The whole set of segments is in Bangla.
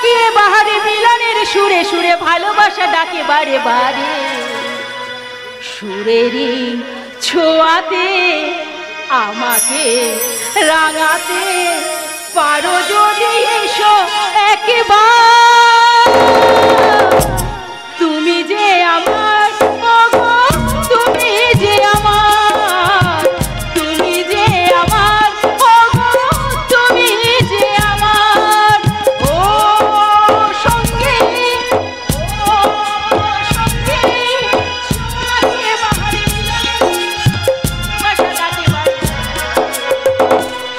গিয়ে বাহারে মিলনের সুরে সুরে ভালোবাসা ডাকে বারে বারে সুরেরই ছোঁয়াতে আমাকে রাঙাতে পারো যদি এসো একবার তুমি যে আমার তুমি যে আমার তুমি যে আমার তুমি যে আমার ও সঙ্গে ও সঙ্গে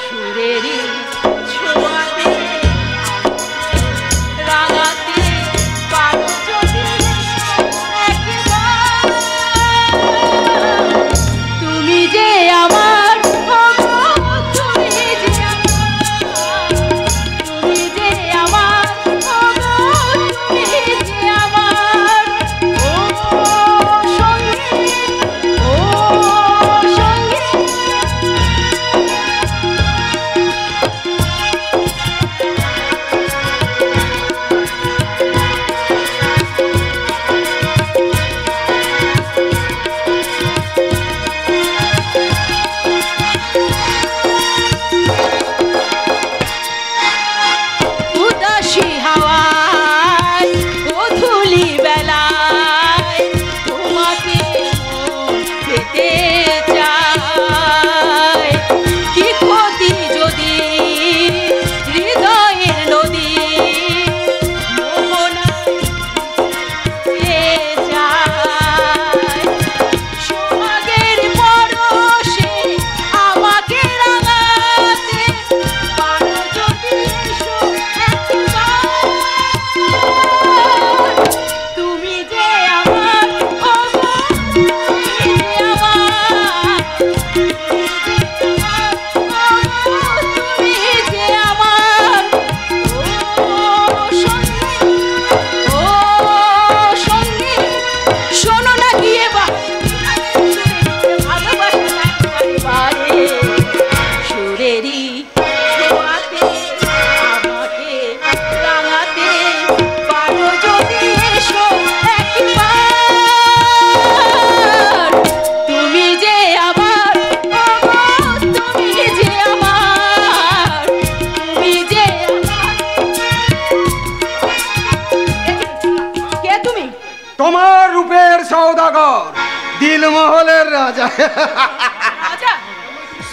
সুরেরই ছোঁয়াতে রাঙাতে পারো যদি তুমি যে আমার তুমি যে তুমি যে আমার তুমি যে আমার ও সঙ্গে ও সঙ্গে উদাসী হাওয়ায় ধুলি বেলায় তোমাকে পেতে চায় কি ক্ষতি যদি হৃদয়ের নদী মোহনায় যায় সোহাগের পরশে আমাকে রাঙাতে পারো যদি এসো একবার তুমি যে আমার তুমি যে আমার তুমি যে আমার ও সঙ্গে ও সঙ্গে শোনো না গিয়ে ভালোবাসা বারে সুরেরই ছোঁয়াতে আমাকে রাঙাতে পারো যদি এসো একবার তুমি যে আমার তুমি যে আমার তুমি যে আমার কে তুমি তোমার রূপের সওদাগর দিলমহলের রাজা আচ্ছা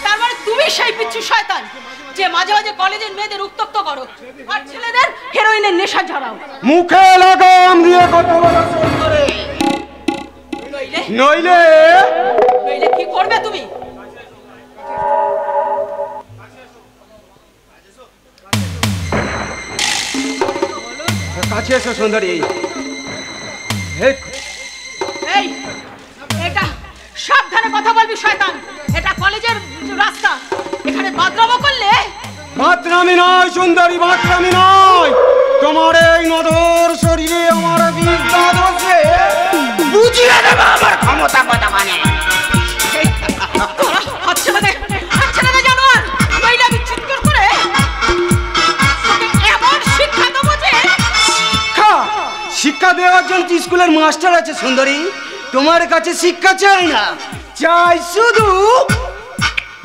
তার মানে তুমি সেই পিচ্ছু শয়তান যে মাঝে মাঝে কলেজের মেয়েদের উত্তক্ত করো আর ছেলেদের হেরোইনের নেশা ঝরাও মুখে লাগাম দিয়ে কথা বলা সুন্দরী নইলে নইলে নইলে কি করবে তুমি কাছে এসো সুন্দরী এই এই এটা সাবধানে কথা বলবি শয়তান এটা কলেজের রাস্তা এখানে বদনাম করলে বাতরামি নয় সুন্দরী বাতরামি নয় তোমার এই নদর শরীরে আমার বিদ্যা দোষে বুঝিয়ে দেবে আমার ক্ষমতা কথা মানে আচ্ছা না জানোয়ার নইলে আমি চিৎকার করে এমন শিক্ষা দেবো যে শিক্ষা দেওয়ার জন্য স্কুলের মাস্টার আছে সুন্দরী তোমার কাছে শিক্ষা চাই না চাই শুধু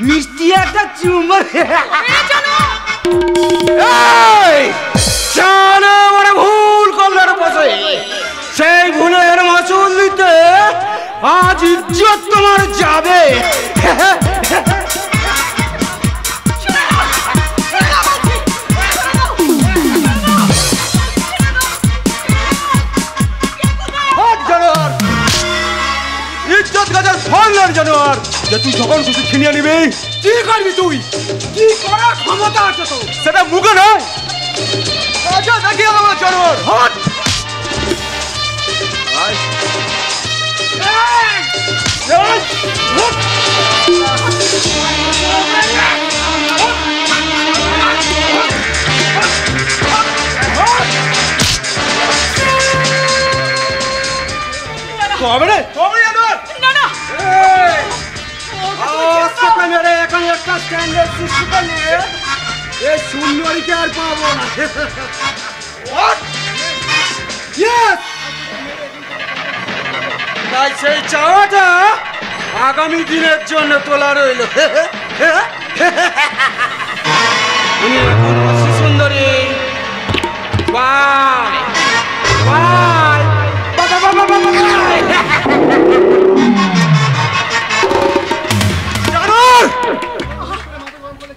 মিষ্টি একটা চুমুর মানে ভুল করলে বসে সেই ভুলের মাসুল দিতে আজ ইজ্জত তোমার যাবে ইজ্জত গাজার ফলনের জানোয়ার যে তুই যখন খুশি ছিনিয়ে নিবি কি করবি তুই কি করার ক্ষমতা আছে তো সেটা মুখে নয় আচ্ছা দেখিয়ে দেবো জানোয়ার হট কবে রে কবে জানোয়ার না না মেরে এখন একটা স্ট্যান্ডার্ড সৃষ্টি করলে এই সুন্দরীকে আর পাবো না তাই সেই চাওয়াটা আগামী দিনের জন্য তোলা রইল। উনি এখন অতি সুন্দরী। বাই বাই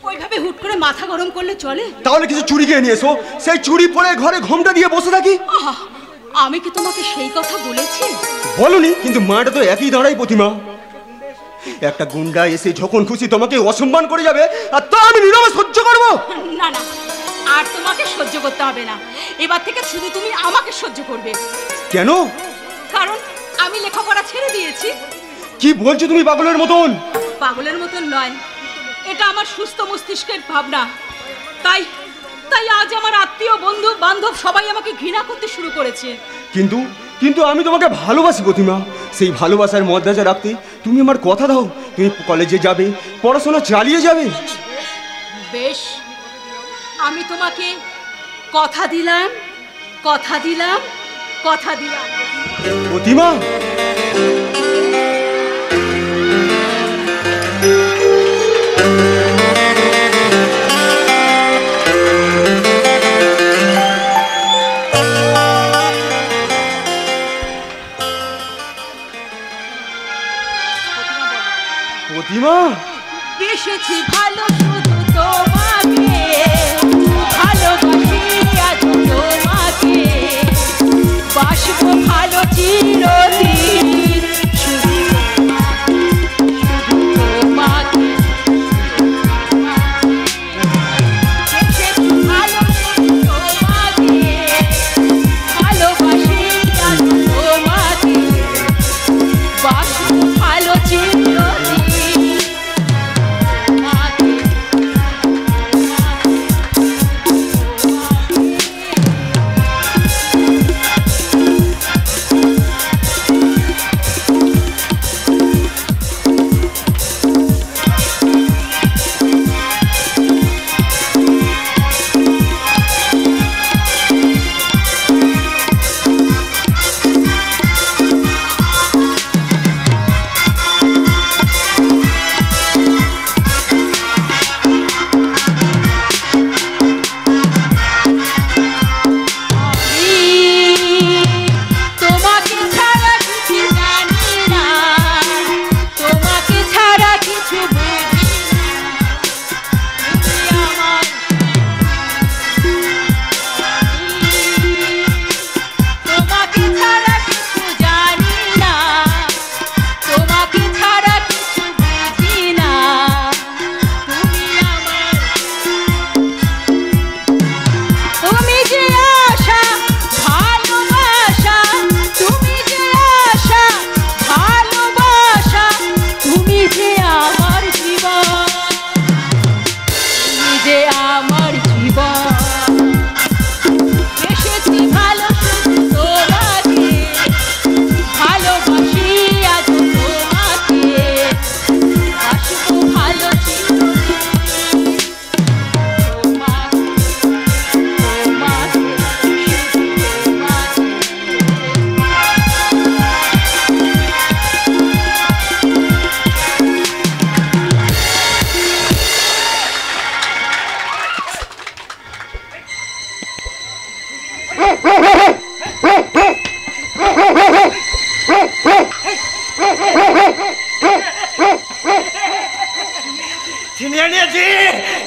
ওইভাবে হুট করে মাথা গরম করলে চলে? তাহলে কিছু চুরি খেয়ে নিয়ে এসো, সেই চুরি পরে ঘরে ঘোমটা দিয়ে বসে থাকি। আমি কি তোমাকে সেই কথা বলেছি? বলনি, কিন্তু মাটা তো একই দাঁড়াই প্রতিমা। একটা গুন্ডা এসে যখন খুশি তোমাকে অসম্মান করে যাবে, আর তা আমি নীরবে সহ্য করব? না না, আর তোমাকে সহ্য করতে হবে না। এবার থেকে শুধু তুমি আমাকে সহ্য করবে। কেন? কারণ আমি লেখাপড়া ছেড়ে দিয়েছি। কি বলছো তুমি পাগলের মতন? পাগলের মতন নয়, এটা আমার সুস্থ মস্তিষ্কের ভাবনা। তাই তাই আজ আমার আত্মীয় বন্ধু বান্ধব সবাই আমাকে ঘৃণা করতে শুরু করেছে। কিন্তু কিন্তু আমি তোমাকে ভালোবাসি প্রতিমা। সেই ভালোবাসার মর্যাদা রাখতে তুমি আমার কথা দাও, তুমি কলেজে যাবে, পড়াশোনা চালিয়ে যাবে। বেশ, আমি তোমাকে কথা দিলাম, কথা দিলাম, কথা দিলাম। প্রতিমা, প্রতিমা, বেসেছি ভালো শুধু তোমাকে, ভালোবাসি আজ তোমাকে, বাসবো ভালো চিরদিন শুধু তোমাকে। বেসেছি ভালো শুধু তোমাকে, ভালোবাসি আজ তোমাকে, বাসবো ভালো চিরদিন।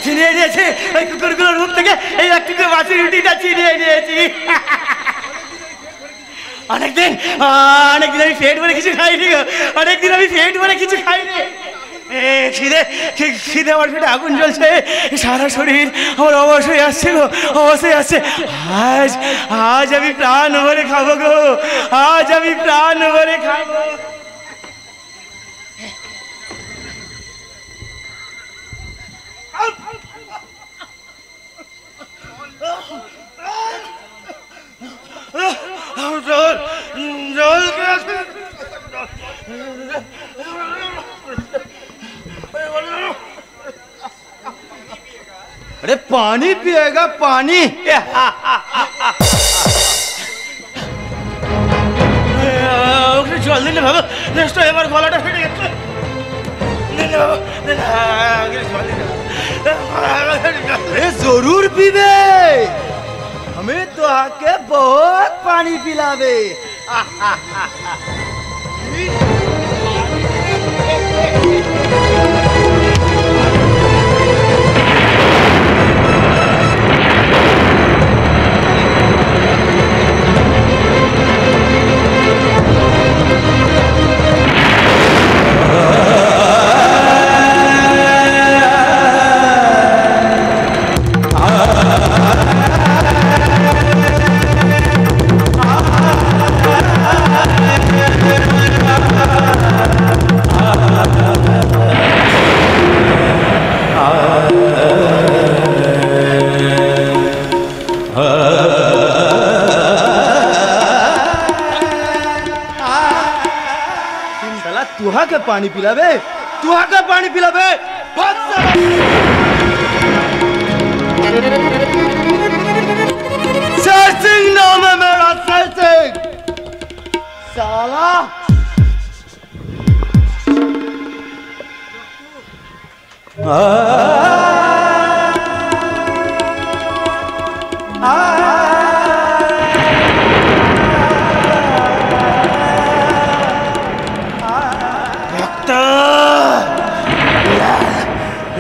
ছিনিয়ে নিয়েছি ওই কুকুরগুলোর মুখ থেকে এই একটু বাসি রুটিটা ছিনিয়ে নিয়েছি। অনেকদিন আমি পেট ভরে কিছু খাইনি, অনেকদিন আমি পেট ভরে কিছু খাইনি। খিদে আমার পেটে আগুন জ্বলছে, সারা শরীর আমার অবশ্যই আসছে গো, অবশ্যই আসছে। আজ আমি প্রাণ ভরে খাবো গো, আজ আমি প্রাণ ভরে খাবো। अरे पानी पिएगा पानी। জল দিন বাবা, নষ্ট এবার গলাটা ফেটে গেছে। जरूर पीबे, हमें तो आके बहुत पानी पिलावे। तुहा के पानी पिलावे, तुहा के पानी पिलावे। सर सिंह नाम है मेरा, सर सिंह। साला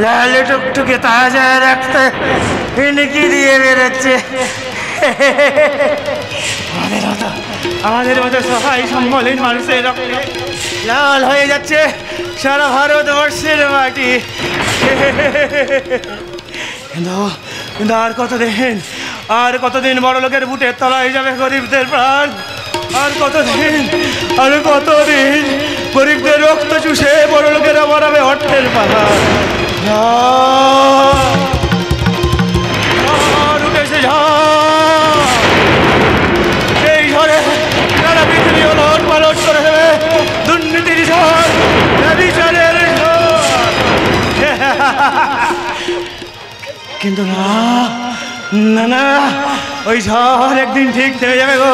लाल टुकटुके ताजा रक्त इनकी दिए বেরোচ্ছে। আমাদের মতো সহায় সম্বলীন মানুষের রক্তে লাল হয়ে যাচ্ছে সারা ভারতবর্ষের মাটি। কিন্তু আর কতদিন বড় লোকের বুটের তলায় যাবে গরিবদের প্রাণ? আর কতদিন গরিবদের রক্ত চুষে বড় লোকেরা বাড়াবে অর্থের পাহাড়। উঠেছে এই ঝড়ে সারা পৃথিবী ওলট পালট করে দেবে দুর্নীতির ঝড়, বিচারের ঝড়। কিন্তু না না না, ওই ঝড় একদিন ঠিক থেমে যাবে গো,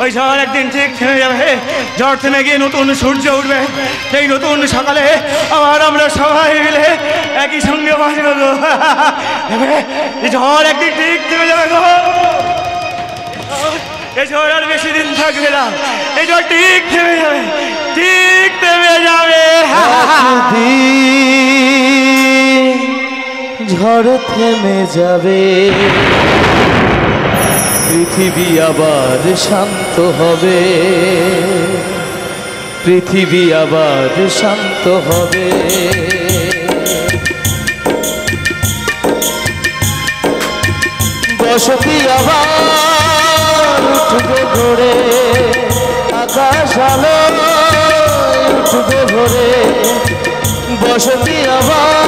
ওই ঝড় একদিন ঠিক থেমে যাবে। ঝড় থেমে গিয়ে নতুন সূর্য উঠবে, সেই নতুন সকালে আবার আমরা সবাই মিলে একই সঙ্গে বাঁচবো গো। এই ঝড় একদিন ঠিক থেমে যাবে গো, এই ঝড় আর বেশি দিন থাকবে না, এই ঝড় ঠিক থেমে যাবে, ঠিক থেমে যাবে। ঝড় থেমে যাবে, পৃথিবী আবার শান্ত হবে, পৃথিবী আবার শান্ত হবে। বসতি আবার উঠবে ভোরে, আকাশ আলো উঠবে ভোরে, বসতি আবার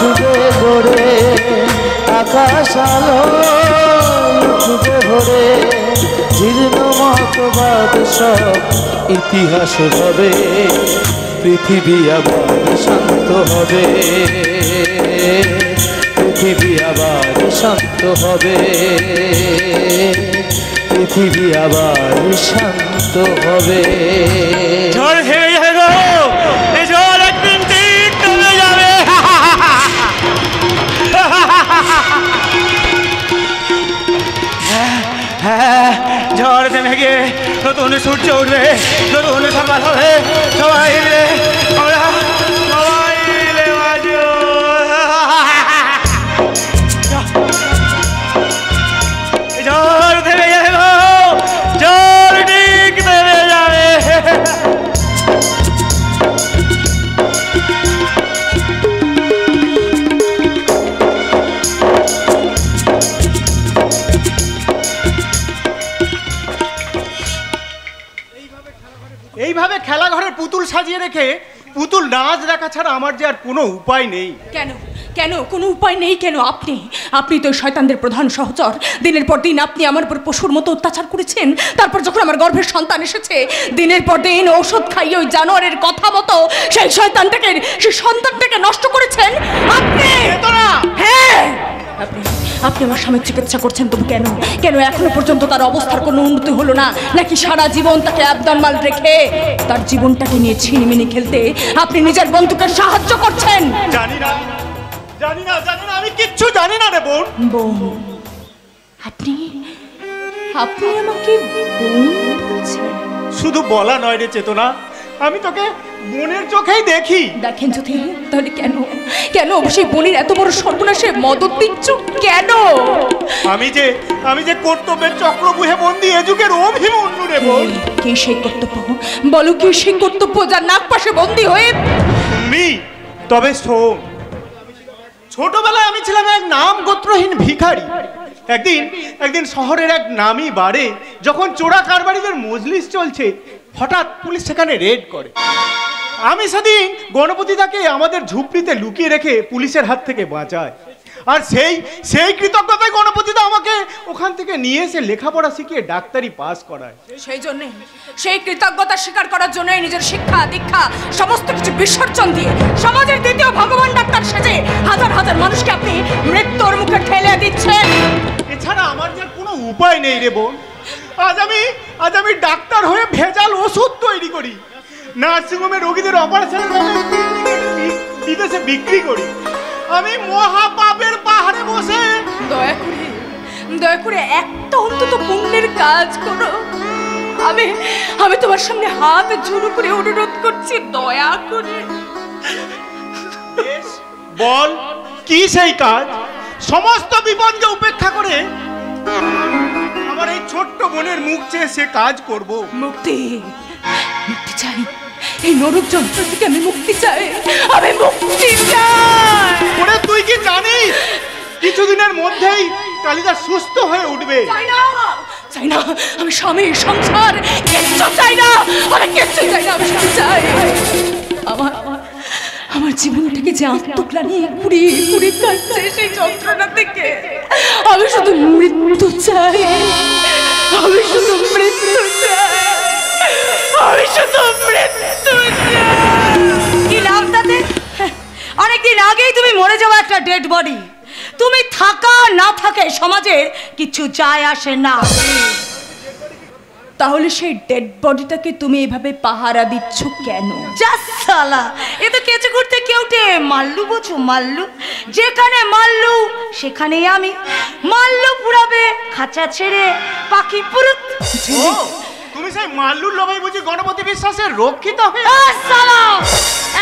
উঠবে ভোরে, আকাশ আলো উঠবে ভোরে। জীর্ণ মতবাদ সব ইতিহাস হবে, পৃথিবী আবার শান্ত হবে, পৃথিবী আবার শান্ত হবে, পৃথিবী আবার শান্ত হবে। ঝড় থেমে যাবে গো, এই ঝড় একদিন ঠিক থেমে যাবে। ঝড় থেমে গিয়ে নতুন সূর্য উঠবে, নতুন সকাল হবে, সবাই মিলে আমরা সবাই মিলে বাঁচবো। ঝড় থেমে যাবে গো, ঝড় ঠিক থেমে যাবে। এইভাবে খেলাঘরের পুতুল সাজিয়ে রেখে পুতুল নাচ দেখা ছাড়া আমার যে আর কোনো উপায় নেই। কেন কেন কোনো উপায় নেই কেন? আপনি তো শয়তানদের প্রধান সহচর। দিনের পর দিন আপনি আমার উপর পশুর মতো অত্যাচার করেছেন। তারপর যখন আমার গর্ভের সন্তান এসেছে, দিনের পর দিন ঔষধ খাইয়ে ওই জানোয়ারের কথা মতো সেই সন্তানটাকে নষ্ট করেছেন আপনি। হ্যাঁ, আপনি আমার স্বামীর চিকিৎসা করছেন, তবু কেন কেন এখনো পর্যন্ত তার অবস্থার কোনো উন্নতি হলো না? নাকি সারা জীবন তাকে অ্যাবনর্মাল রেখে তার জীবনটাকে নিয়ে ছিনিমিনি খেলতে আপনি নিজের বন্ধুকে সাহায্য করছেন? জানি না, জানি না, জানি না, আমি কিচ্ছু জানি না রে বোন। বোন? আপনি আপনি আমাকে বোন বলছেন? শুধু বলা নয় রে চেতনা, আমি তোকে বোনের চোখেই দেখি। দেখেন যদি, তাহলে কেন কেন সেই বোনের এত বড় সর্বনাশে মদত দিচ্ছ কেন? আমি যে কর্তব্যের চক্রবুহে বন্দি এ যুগের অভিমন্যু রে বোন। কি সেই কর্তব্য? বলো কি সেই কর্তব্য যার নাক পাশে বন্দি হয়ে? তবে শোন, ছোটবেলায় আমি ছিলাম এক নাম গোত্রহীন ভিখারি। একদিন শহরের এক নামি বারে যখন চোরা কারবারিদের মজলিস চলছে, হঠাৎ পুলিশ সেখানে রেড করে। আমি সেদিন গণপতিদাকে আমাদের ঝুপড়িতে লুকিয়ে রেখে পুলিশের হাত থেকে বাঁচায়। আর সেই কৃতজ্ঞতায় গণপতিদা আমাকে ওখান থেকে নিয়ে এসে লেখাপড়া শিখিয়ে ডাক্তারি পাস করায়। সেই কৃতজ্ঞতা স্বীকার করার জন্যই নিজের শিক্ষা দীক্ষা সমস্ত কিছু বিসর্জন দিয়ে সমাজের দ্বিতীয় ভগবান ডাক্তার সেজে হাজার হাজার মানুষকে আপনি মৃত্যুর মুখে ঠেলে দিচ্ছেন। এছাড়া আমার যে কোনো উপায় নেই রে বোন। আজ আমি ডাক্তার হয়ে ভেজাল ওষুধ তৈরি করি, নার্সিংহোমে রোগীদের অপারেশনের নামে বিদেশে বিক্রি করি। আমি মহাপাপের পাহাড়ে বসে দয়া করে একটা অন্তত পুণ্যের কাজ করো। আমি তোমার সামনে হাত জোড়ো করে অনুরোধ করছি, দয়া করে। বল কি সেই কাজ? সমস্ত বিপদকে উপেক্ষা করে আমার এই ছোট্ট বোনের মুখ চেয়ে সে কাজ করব। মুক্তি চাই, এই নরক যন্ত্র থেকে আমি মুক্তি চাই। ওরে তুই কি জানিস কিছুদিনের মধ্যেই কালিদাস সুস্থ হয়ে উঠবে? চাই না আমি স্বামী সংসার কিচ্ছু চাই না, আমি কিচ্ছু চাই না। আমি শুধু চাই আমার জীবনটাকে যে আত্মগ্লানি পুড়িয়ে পুড়িয়ে কাটছে সেই যন্ত্রণা থেকে আমি শুধু মৃত্যু চাই। আমি শুধু মৃত্যু চাই। কি লাভ তাতে? অনেকদিন আগেই তুমি মরে যাওয়া একটা ডেড বডি। তুমি থাকা না থাকে সমাজের কিছু যায় আসে না। তাহলে সেই ডেড বডিটাকে তুমি এভাবে পাহারা দিচ্ছ কেন? জাস্ট সালা, এ তো কেঁচে করতে কেউটে মাল্লু, বোঝো মাল্লু? যেখানে মাল্লু সেখানেই আমি। মাল্লু পুরাবে খাঁচা ছেড়ে পাখি পুরুত। তুমি সেই মাল্লুর লোভাই বুঝি গণপতি বিশ্বাসের রক্ষিত হয়ে? সালা,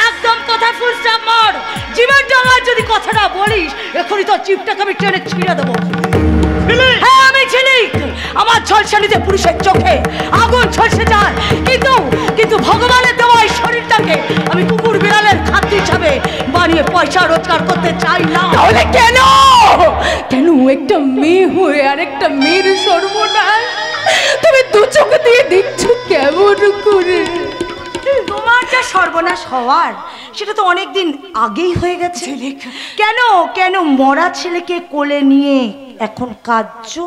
একদম কথা ফুল স্টপ মার। জীবন ডাঙার যদি কথাটা বলিস এখনই তো চিপটাকে আমি টেনে ছিঁড়ে দেবো। হ্যাঁ আমি ঝিলিক। আমার ঝলসানিতে পুরুষের চোখে আগুন ঝলসে যায়, কিন্তু ভগবানের দেওয়া এই শরীরটাকে আমি কুকুর বিড়ালের খাদ্য হিসাবে বানিয়ে পয়সা রোজগার করতে চাই না। তাহলে কেন একটা মেয়ে হয়ে আর একটা মেয়ের সর্বনাশ তুমি দু চোখ দিয়ে দেখছো কেমন করে? তোমার যা সর্বনাশ হওয়ার সেটা তো অনেকদিন আগেই হয়ে গেছে। কেন মরা ছেলেকে কোলে নিয়ে এখন কাঁদছো?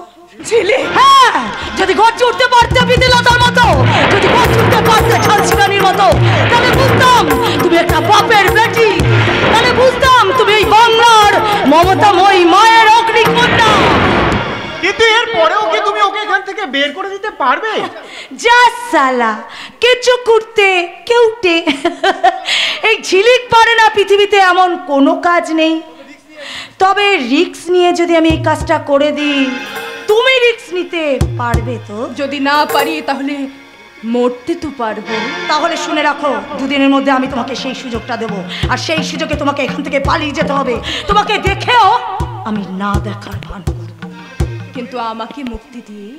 ছেলে, হ্যাঁ, যদি গর্জে উঠতে পারতে বিদিলতার মতো, যদি গর্জে উঠতে পারতে ঝালসিরানির মতো, তাহলে বুঝতাম তুমি একটা বাপের বেটি। তাহলে বুঝতাম তুমি এই বাংলার মমতাময়ী মায়ের অগ্নিকন্যা। কিন্তু এর পরেও কি তুমি ওকে এখান থেকে বের করে দিতে পারবে? যা সালা, কিছু করতে কেউটে এই ঝিলিক পারে না। পৃথিবীতে এমন কোনো কাজ নেই। তবে রিস্ক নিয়ে যদি আমি এই কাজটা করে দিই, তুমি রিস্ক নিতে পারবে তো? যদি না পারি তাহলে মরতে তো পারবো। তাহলে শুনে রাখো, দুদিনের মধ্যে আমি তোমাকে সেই সুযোগটা দেবো। আর সেই সুযোগে তোমাকে এখান থেকে পালিয়ে যেতে হবে। তোমাকে দেখেও আমি না দেখার ভান করব, কিন্তু আমাকে মুক্তি দিয়ে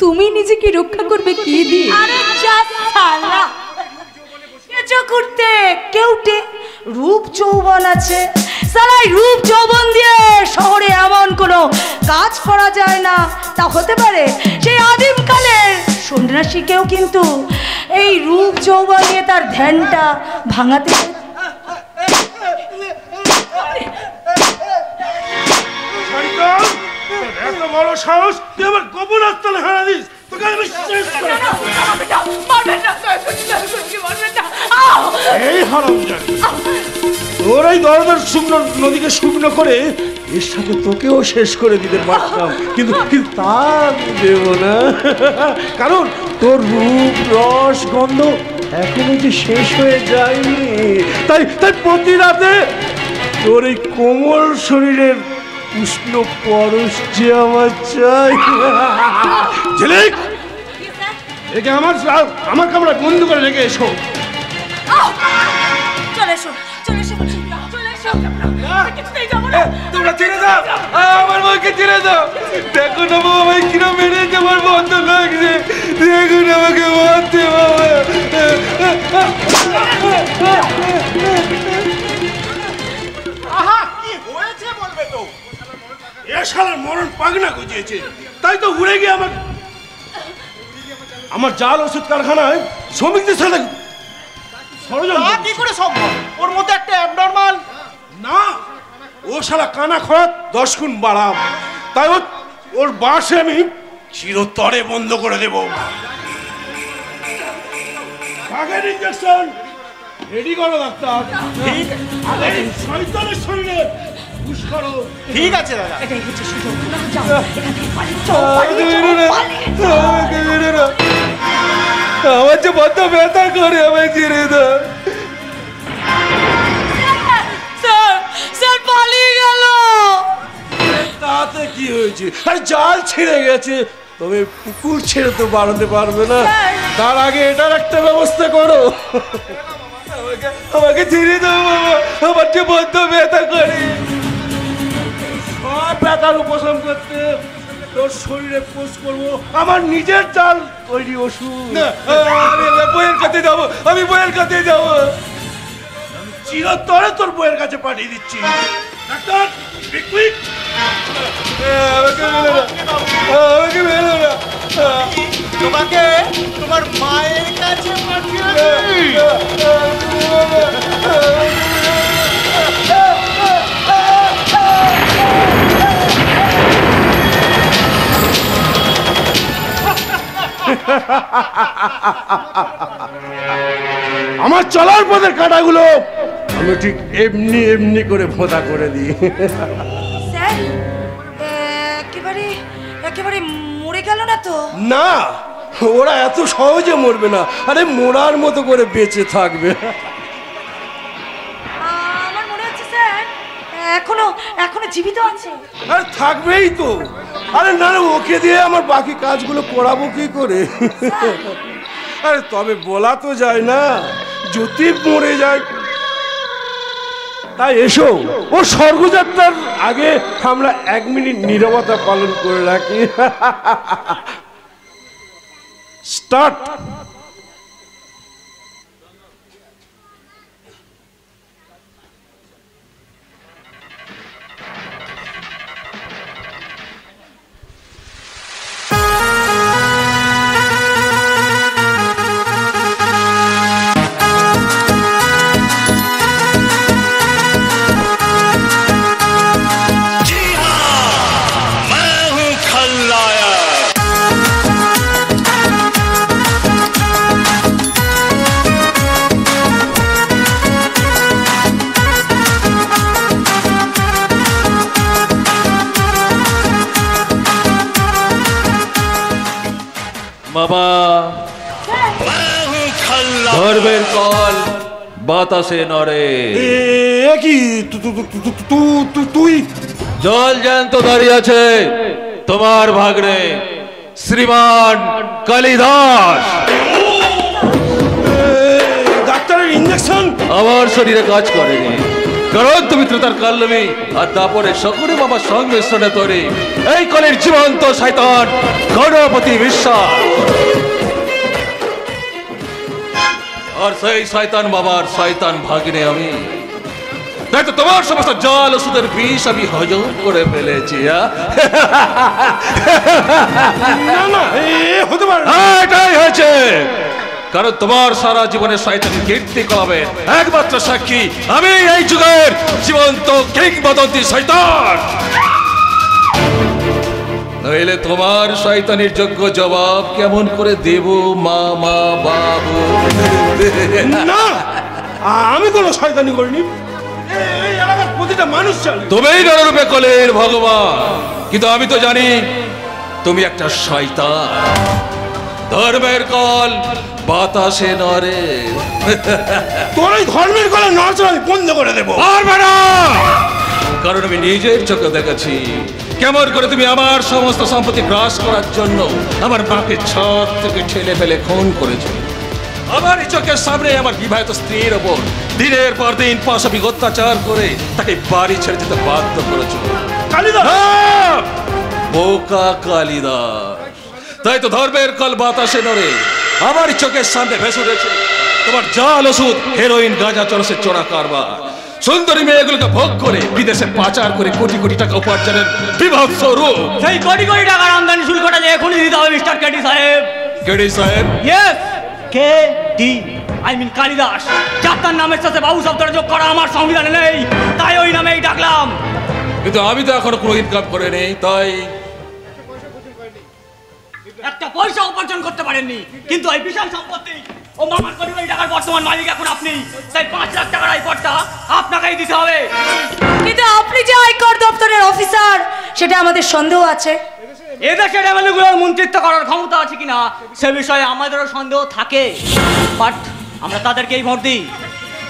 তুমি নিজেকে রক্ষা করবে কি দিয়ে? আরে যা সালা, কিছু করতে কেউটে রূপ যৌবন আছে। সালাই রূপ যৌবন দিয়ে শহরে এমন কোনো কাজ করা যায় না। তা হতে পারে সেই আদিমকালের সন্ন্যাসীকেও কিন্তু এই রূপ যৌবন দিয়ে তার ধ্যানটা ভাঙাতে। এত বড় সাহস, তুই আমার গোপন আস্তানে হারা দিস। তোকে আমি শেষ করে এই হারামজাদা, তোর এই দরদের শুকনো নদীকে শুকনো করে এর সাথে তোকেও শেষ করে দিতে পারতাম, কিন্তু তা দেব না, কারণ তোর রূপ রস গন্ধ এখনো যে শেষ হয়ে যায়নি। তাই তাই প্রতি রাতে তোর এই কোমল শরীরের উষ্ণ পরশ যে আমার চাই। ঝিলিক, একে আমার কামরা বন্ধ করে রেখে এসো। চলে এসো, চলে এসো, চলে এসো। কিছুতেই যাবো না। তোমরা ছেড়ে দাও, আমার মাকে ছেড়ে দাও। দেখো না বাবা, আমায় কিরম মেরেছে, আমার বন্ধ লাগছে। দেখুন আমাকে মারতে বাবা। আহা, কি হয়েছে বলবে তো? এ শালার মরণ পাগনা গুজিয়েছে, তাই তো উড়ে গিয়ে আমার জাল ওষুধ কারখানায় শ্রমিকদের সাথে ষড়যন্ত্র। কি করে সম্ভব? ওর মধ্যে একটা অ্যাবনর্মাল। না, ও শালা কানা খরাত 10 গুণ বাড়াম, তাই ওর বাসে আমি চিরতরে বন্ধ করে দেব। বাঘের ইঞ্জেকশন রেডি করো ডাক্তার। ঠিক আরে শয়তানের শরীরে পুশ করো। ঠিক আছে দাদা। এটাই হচ্ছে সুযোগ। যাও, এখান থেকে পালিয়ে যাও, পালিয়ে যাও, পালিয়ে যাও। আমার যে বদ্ধ ব্যথা করে, আমায় ছেড়ে দাও। স্যার, স্যার পালিয়ে গেল। তাতে কি হয়েছে? আরে জাল ছিঁড়ে গেছে, তবে পুকুর ছেড়ে তো বাড়াতে পারবে না। তার আগে এটার একটা ব্যবস্থা করো। আমাকে ছেড়ে দাও বাবা, আমার যে বদ্ধ ব্যথা করে। সব ব্যথার উপশম করতে তোর শরীরে পোষ করবো আমার নিজের জাল তৈরি ওষুধ। না, আমি বইয়ের কাছে যাবো, আমি বইয়ের কাছে যাবো। চিরতরে তোর বইয়ের কাছে পাঠিয়ে দিচ্ছি। Doctor, quick. আমাকে মেলো না, আমাকে মেলো না। তোমাকে তোমার মায়ের কাছে পাঠিয়ে আমার চলার পথের কাঁটাগুলো আমি ঠিক এমনি এমনি করে ভোঁতা করে দিই। স্যার, একেবারে একেবারে মরে গেল না তো? না, ওরা এত সহজে মরবে না, আরে মরার মতো করে বেঁচে থাকবে। আমার মনে হচ্ছে স্যার এখনো এখনো জীবিত আছে। আরে থাকবেই তো। আরে না না, ওকে দিয়ে আমার বাকি কাজগুলো করাবো কি করে? আরে তবে বলা তো যায় না, যদি মরে যায়। তাই এসো, ও স্বর্গযাত্রার আগে আমরা 1 মিনিট নীরবতা পালন করে রাখি। স্টার্ট। বাবা ধর্মের কল বাতাসে নড়ে, এ কি তুই? জল জ্যান্ত দাঁড়িয়ে আছে তোমার ভাগ্নে শ্রীমান কালিদাস। ডাক্তারের ইঞ্জেকশন আমার শরীরে কাজ করেনি, কারণ তুমি তার কাল্লমি আর তারপরে সকলে বাবার সংমিশ্রণে তৈরি এই কলের জীবন্ত শয়তান গণপতি বিশ্বাস। আর সেই শয়তান বাবার শয়তান ভাগ্নে আমি, তাই তো তোমার সমস্ত জল ওষুধের বিষ আমি হজম করে ফেলেছি। না না, হতে পারে না। এটাই হয়েছে, কারণ তোমার সারা জীবনের শয়তানি কীর্তি কলাবেন একমাত্র সাক্ষী আমি এই যুগের জীবন্ত কিংবদন্তি শয়তান। নইলে তোমার শয়তানির যোগ্য জবাব কেমন করে দেব মামা বাবু? না, আমি কোনো শয়তানি করিনি। এই এলাকার প্রতিটা মানুষ জানে। তুমিই নররূপে কলের ভগবান, কিন্তু আমি তো জানি তুমি একটা শয়তান। ধর্মের কল বাতাসে নড়ে। তোর ওই ধর্মের গলা নড়াচড়া আমি বন্ধ করে দেবো। পারবে না, কারণ আমি নিজের চোখে দেখেছি কেমন করে তুমি আমার সমস্ত সম্পত্তি গ্রাস করার জন্য আমার মাকে ছাদ থেকে ঠেলে ফেলে খুন করেছো। আমার চোখের সামনে আমার বিবাহিত স্ত্রীর ওপর দিনের পর দিন পাশবিক অত্যাচার করে তাকে বাড়ি ছেড়ে যেতে বাধ্য করেছো। কালিদাস, বোকা কালিদাস। তাই তো ধর্মের কল বাতাসে নড়ে আমার চোখের সামনে ভেসে উঠেছে তোমার জাল ওষুধ, হেরোইন, গাঁজা, চরসের চোরা কারবার। সুন্দরী মেয়েগুলোকে ভোগ করে বিদেশে পাচার করে কোটি কোটি টাকা উপার্জনের বিভৎস রূপ। সেই কোটি কোটি টাকার আমদানি শুল্কটা যে এখনই দিতে হবে মিস্টার কেডি সাহেব। কেডি সাহেব? Yes, KD, I mean Kalidas. যার তার নামের সাথে বাবু শব্দটা যোগ করা আমার সংবিধানে নেই, তাই ওই নামেই ডাকলাম। কিন্তু আমি তো এখনো কোনো ইনকাম করে নেই, তাই একটা পয়সা উপার্জন করতে পারেননি, কিন্তু এই বিশাল সম্পত্তি ও মামার কোটি কোটি টাকার বর্তমান মালিক এখন আপনি। তাই 5 লাখ টাকার এই পদটা আপনাকেই দিতে হবে। কিন্তু আপনি যে আয়কর দপ্তরের অফিসার, সেটা আমাদের সন্দেহ আছে। এদেশের এমএলএগুলোর মন্ত্রিত্ব করার ক্ষমতা আছে কিনা সে বিষয়ে আমাদেরও সন্দেহ থাকে, বাট আমরা তাদেরকেই ভোট দিই।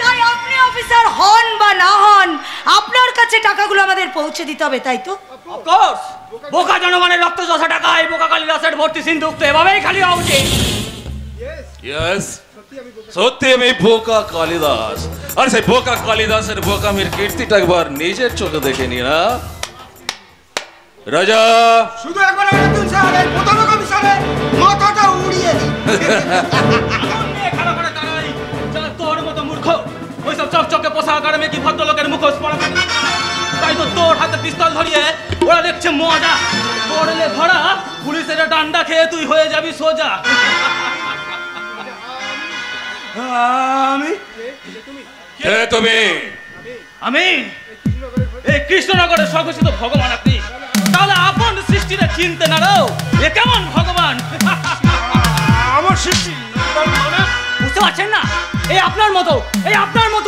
তাই আপনি অফিসার হন বা না হন, আপনার কাছে টাকাগুলো আমাদের পৌঁছে দিতে হবে, তাই তো? অফকোর্স, বোকা জনগণের রক্ত চষা টাকায় বোকা কালিদাসের ভর্তি সিন্ধুক তো এভাবেই খালি হওয়া উচিত। ইয়েস, সত্যি আমি বোকা কালিদাস। আর সেই বোকা কালিদাসের বোকামির কীর্তিটা একবার নিজের চোখে দেখে নি না রাজা? শুধু একবার নতুন সাহেবের প্রধান কমিশনের মাথাটা উড়িয়ে দিই। তোর মতো মূর্খ ওইসব চকচকে পোশাক আর মেকি ভদ্রলোকের মুখোশ পরা, তাই তো তোর হাতে পিস্তল ধরিয়ে ওরা দেখছে মজা। পড়লে ধরা, পুলিশের ডান্ডা খেয়ে তুই হয়ে যাবি সোজা। আমি কে তুমি? আমি এই কৃষ্ণনগরের স্বঘোষিত ভগবান আপনি। তাহলে আপন সৃষ্টিটা চিনতে না রাও, এ কেমন ভগবান? আমার সৃষ্টি বুঝতে পারছেন না? এই আপনার মতো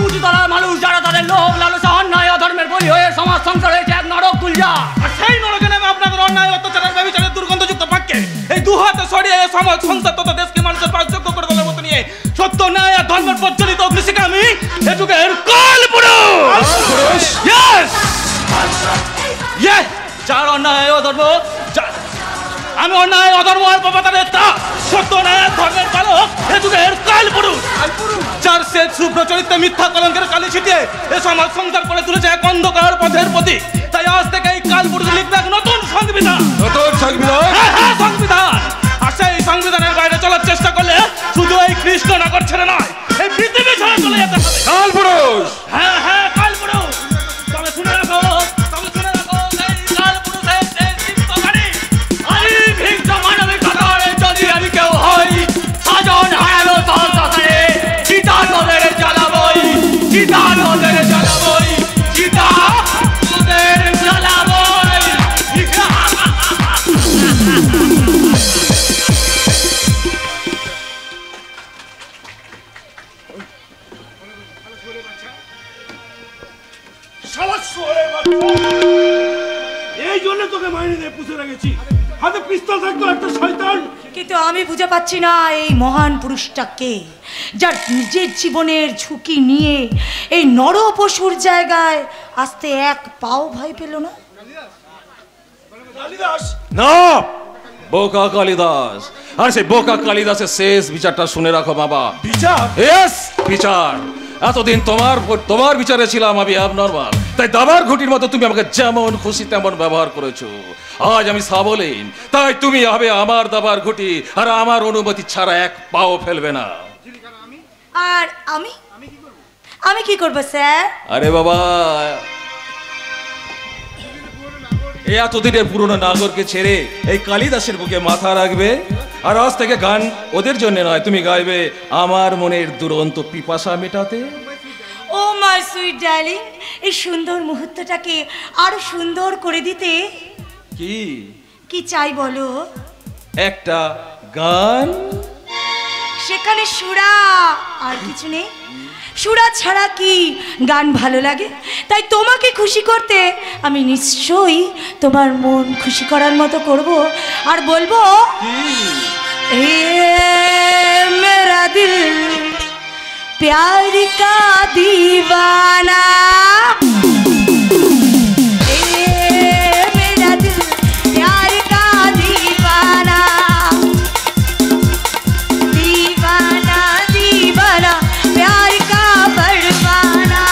উঁচু তলার মানুষ যারা তাদের লোভ লালসা অন্যায় অধর্মের বলি হয়ে সমাজ সংসার হয়েছে এক নরক তুলজা। আর সেই নরকে নামে আপনাদের অন্যায় অত্যাচারের ব্যভিচারের দুর্গন্ধযুক্ত বাক্যে এই দু হাতে সরিয়ে সমাজ সংসার তথা দেশকে মানুষের পাঠযোগ্য করে তোলার মতো নিয়ে সত্য ন্যায় আর ধর্মের প্রচলিত অগ্নিশিখামী এ যুগের কালপুরুষ। ইয়েস, ইয়েস, যার অন্যায় অধর্ম, আমি অন্যায় অধর্ম আর পাপাতারের তা সত্য ন্যায় ধর্মের পালক এ যুগের কালপুরুষ। যার সে সুপ্রচলিত মিথ্যা কলঙ্কের কালি ছিটিয়ে এ সমাজ সংসার করে তুলেছে এক অন্ধকার পথের প্রতি। তাই আজ থেকে এই কালপুরুষ লিখবে এক নতুন সংবিধান। নতুন সংবিধান? হ্যাঁ, সংবিধান। আর সেই সংবিধানের বাইরে চলার চেষ্টা করলে শুধু এই কৃষ্ণনগর ছেড়ে নয়, এই পৃথিবী ছেড়ে চলে যেতে হবে। কালপুরুষ? হ্যাঁ হ্যাঁ, কালপুরুষ। তবে শুনে রাখো, এই কালপুরুষের এই চিত্তবাণী আমি ভিন্ন মানবিকতার যদি আমি কেউ হই, সাজন হারালো সংসারে চিতা তোদের জ্বালাবই, চিতা তোদের জ্বালাবই, চিতা তোদের জ্বালাবই। এই জন্য তোকে মাইনে দিয়ে পুষে রেখেছি, হাতে পিস্তল থাকতো একটা শয়তান। কিন্তু আমি বুঝে পাচ্ছি না এই মহান পুরুষটা কে, যার নিজের জীবনের ঝুঁকি নিয়ে এই নর পশুর জায়গায় আসতে এক পাও ভয় পেল না। না, বোকা কালিদাস। আর সেই বোকা কালিদাসের শেষ বিচারটা শুনে রাখো বাবা। বিচার? ইয়েস, বিচার। এতদিন তোমার বিচারে ছিলাম আমি অ্যাবনরমাল, তাই দাবার ঘুটির মতো তুমি আমাকে যেমন খুশি তেমন ব্যবহার করেছো। আজ আমি সাবলীন, তাই তুমি হবে আমার দাবার ঘুটি, আর আমার অনুমতি ছাড়া এক পাও ফেলবে না। আর আমি কি করবো স্যার? আরে বাবা, এই এতদিনের পুরনো নাগরকে ছেড়ে এই কালিদাসের বুকে মাথা রাখবে। আর আজ থেকে গান ওদের জন্য নয়, তুমি গাইবে আমার মনের দুরন্ত পিপাসা মেটাতে। ও মাই সুইট ডার্লিং, এই সুন্দর মুহূর্তটাকে আরো সুন্দর করে দিতে কি কি চাই বলো? একটা গান। সেখানে সুরা আর কিছু নেই। সুরা ছাড়া কি গান ভালো লাগে? তাই তোমাকে খুশি করতে আমি নিশ্চয়ই তোমার মন খুশি করার মতো করব, আর বলবো এ মেরা দিল प्यार का दीवाना, मेरा दिल प्यार का दीवाना, दीवाना दीवाना प्यार का परवाना,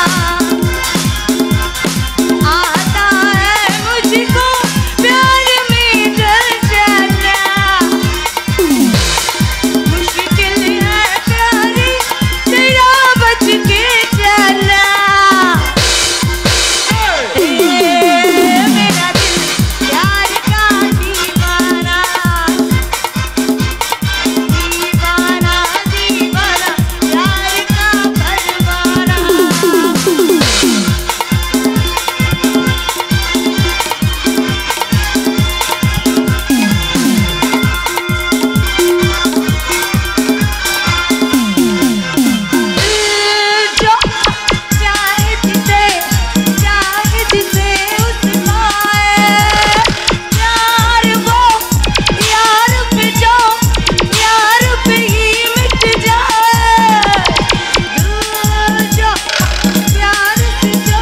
आता है मुझको प्यार में डर जाना, मुश्किल है प्यारी तेरा बच के जाना, मेरा दिल प्यार का दीवाना, दीवाना दीवाना प्यार का परवाना। जो चाहे जिसे उसका है प्यार, वो यार पे जो यार पे ही मिट जाए, जो प्यार से जो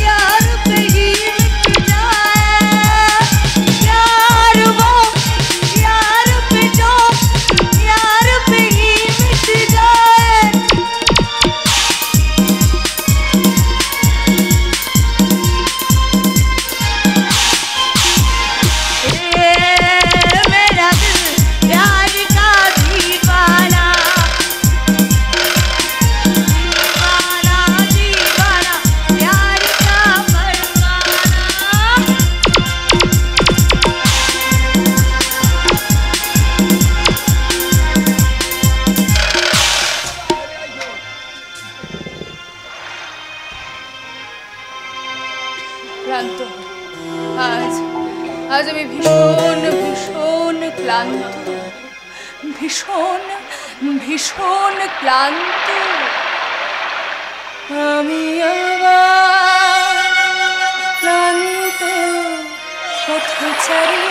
यार पे ही मिट जाए, प्यार वो यार पे जो यार पे ही मिट जाए, मेरा दिल प्यार का दीवाना, दीवाना दीवाना प्यार का परवाना। ক্লান্ত আজ আজ আমি ভীষণ ভীষণ ক্লান্ত, ভীষণ ভীষণ ক্লান্ত। আমি আবার ক্লান্ত পথচারী,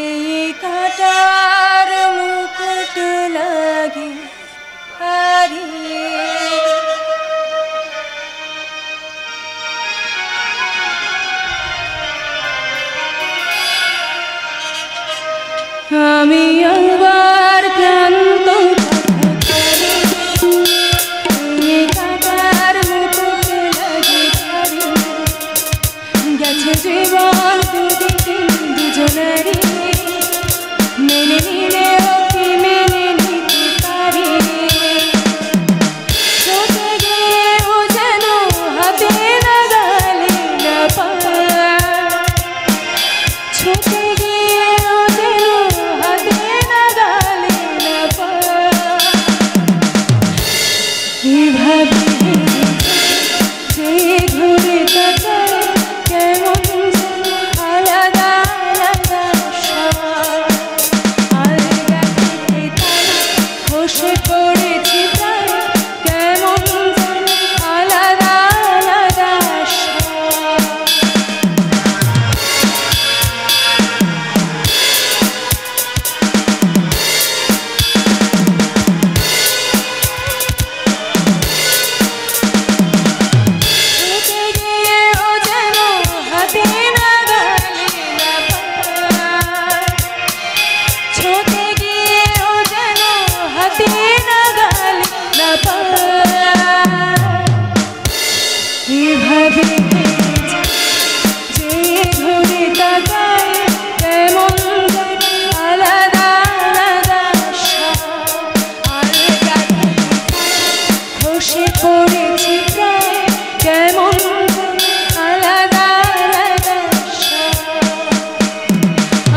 এই কাটার মুকুট লাগে হারিয়ে। আমি আবার ক্লান্ত কাটার মুকুট লাগে হারিয়ে, গেছে জীবন দুদিকে দুজনারই, মেনে নিলেও কি মেনে নিতে পারি, ছুটে গিয়েও যেন হাতে নাগালে না পায়, ছুটে গিয়েও যেন হাতে নাগালে না পায়, এভাবে যে ঘুরে তাকায় কেমন যেন আলাদা আলাদা সব, আলগা থেকে তারা বসে পড়েছি প্রায় কেমন যেন আলাদা আলাদা সব। ছুটে গিয়েও যেন হাতে নাগালে না পায়, ছুটে গিয়েও যেন হাতে নাগালে না পায়, এভাবে যে ঘুরে তাকায় কেমন যেন আলাদা আলাদা সব, আলগা থেকে বসে পড়েছি প্রায় কেমন যেন আলাদা আলাদা সব।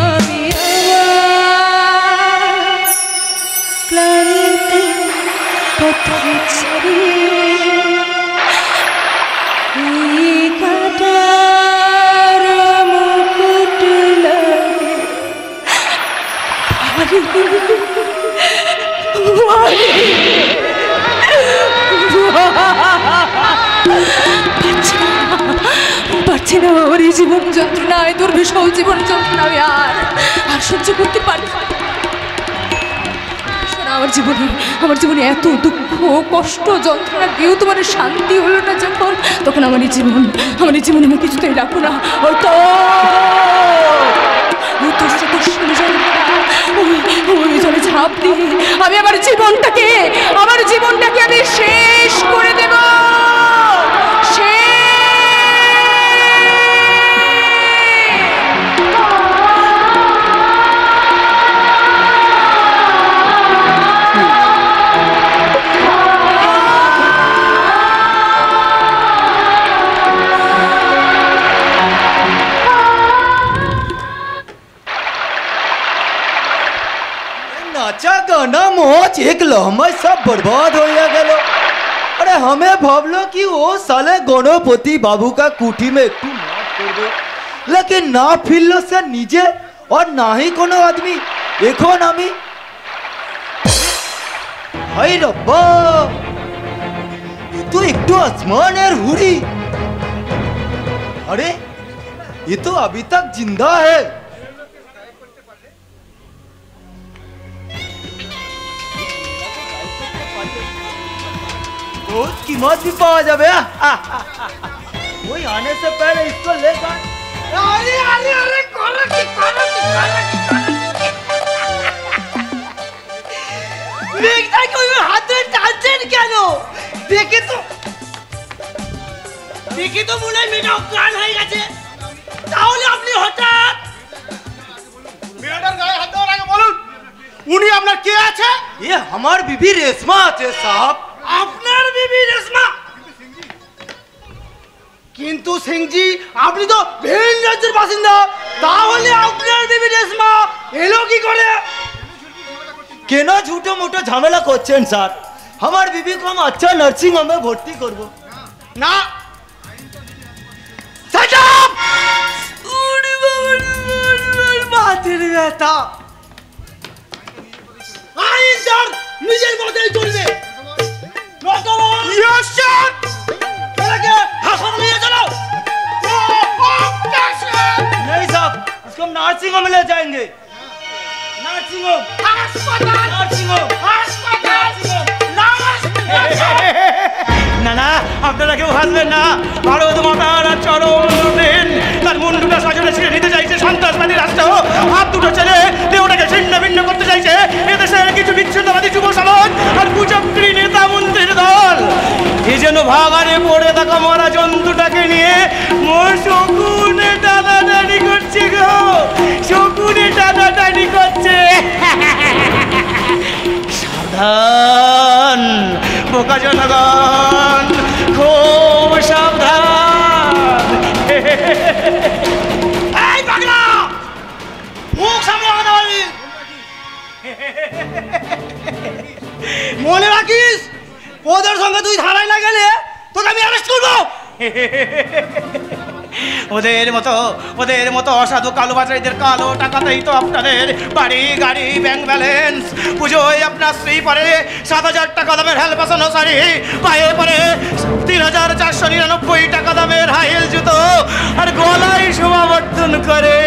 আমি আবার ক্লান্ত পথচারী, এই কাটার মুকুট লাগে হারিয়ে। পারছি না, আমার এই জীবন যন্ত্রণায়, দুর্বিষহ জীবন যন্ত্রণা আমি আর সহ্য করতে পারছি না। আমার জীবনে এত দুঃখ কষ্ট যন্ত্রণা কেউ তোমার শান্তি হলো না যখন, তখন আমার এই জীবনে আমি কিছুতেই রাখবো না। ওই জলে ঝাঁপ দিয়ে আমি আমার জীবনটাকে আমি শেষ করে দেব। नाचा गाना मोच एक लहमाय सब बर्बाद हो गया। अरे हमें भावलो कि वो साले गणपति बाबू का कुटी में एक मार कर दो, लेकिन ना फिरलो से निजे और ना ही कोनो आदमी देखो नामी। हाय रब्बा, ये तो एक तो आसमान है हुरी। अरे ये तो अभी तक जिंदा है। बहुत कीमत भी पावा जावे। कोई आने से पहले इसको लेकर अरे अरे अरे कोला की देखता कोई हाथ में टांचेन क्या लो देखे तो मुने मेरा প্রাণ হয়ে গেছে, তাহলে আপনি হঠাৎ মেয়েটার গায়ে হাত দেওয়ার আগে বলুন উনি আপনার কে আছে? ये हमार बीबी रेशमा আছে साहब। আপনার বিবি রেশমা? কিন্তু সিংজি আপনি তো ভিন রাজ্যের বাসিন্দা, তাহলে আপনার বিবি রেশমা এলো কি করে? কেন ঝুটো মুটো ঝামেলা করছেন স্যার? আমার বিবি को हम अच्छा नर्सिंग होम में भर्ती করব না Shut up! উড়ি বাবা মাথের ব্যথা। আইন স্যার নিজের মতেই চলবে। নটবর ইয়েস স্যার, এটাকে হাসপাতালে নিয়ে চলো। नहीं साहब, इसको हम नर्सिंग होम में ले जाएंगे। नर्सिंग होम, হাসপাতাল नर्सिंग होम। হাসপাতাল না না, আপনারা কেউ হাসবেন না। ভারত মাতার চরম দিন, তার মুন্ডুটা সজনে ছিঁড়ে নিতে চাইছে সন্ত্রাসবাদী রাষ্ট্র। হাত দুটো ছেলে দেহটাকে ছিন্ন ভিন্ন করতে চাইছে এদেশের কিছু বিচ্ছিন্নবাদী যুব সমাজ আর কুচক্রী নেতা মন্ত্রীর দল। এই যেন ভাগারে পড়ে থাকা মরা জন্তুটাকে নিয়ে মোর শকুনে টানাটানি করছে গো, শকুনে টানাটানি করছে। সাবধান বোকা জনগণ, খুব সাবধান। এই পাগলা মুখ সামনে কথা বলবি। মনে রাখিস ওদের সঙ্গে তুই ধারায় না গেলে তোকে আমি অ্যারেস্ট করবো। ওদের মতো অসাধু কালো বাজারিদের কালো টাকাতেই তো আপনাদের বাড়ি গাড়ি ব্যাংক ব্যালেন্স। পুজোয় আপনার স্ত্রী পরে 7,000 টাকা দামের হেল পাসানো শাড়ি, পায়ে পরে 3,499 টাকা দামের হাই হিল জুতো, আর গলায় শোভাবর্ধন করে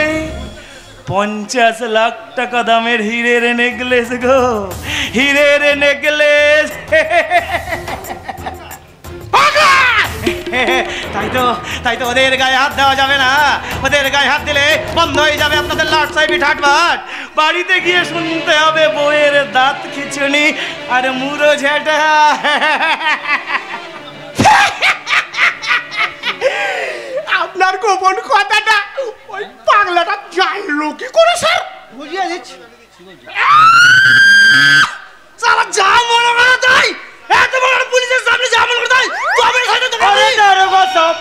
50 লাখ টাকা দামের হীরের নেকলেস গো, হীরের নেকলেস। তাই তো ওদের গায়ে হাত দেওয়া যাবে না। ওদের গায়ে হাত দিলে বন্ধ হয়ে যাবে আপনাদের লাট সাইবি ঠাটবাট। বাড়িতে গিয়ে শুনতে হবে বউয়ের দাঁত খিচুনি আর মুড়ো ঝেঁটা। আপনার গোপন কথাটা ওই পাগলাটা জানলো কি করে স্যার? বুঝিয়ে দিচ্ছি। সারা যা মনে করা যায় এত বড় পুলিশের সামনে যা মনে করা যায় তবে সাথে তো अरे दारोगा साहब,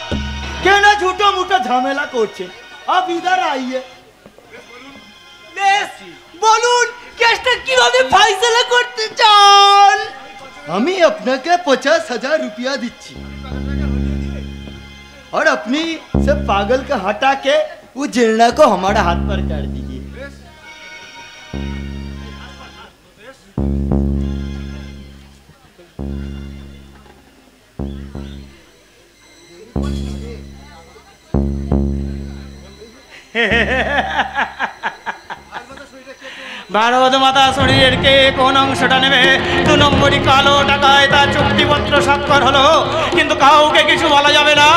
কেন ঝুটো মুটো ঝামেলা করছেন? आप इधर आइए। বলুন কেসটা কিভাবে ফয়সালা করতে চান? আমি আপনাকে 50,000 रुपया দিচ্ছি और अपनी से पागल का हटा के वो जिरना को हमारा हाथ पर कर दीजिए। ভারত মাতা শরীরের কে কোন অংশটা নেবে 2 নম্বরই কালো টাকায় তার চুক্তিপত্র স্বাক্ষর হলো, কিন্তু কাউকে কিছু বলা যাবে না,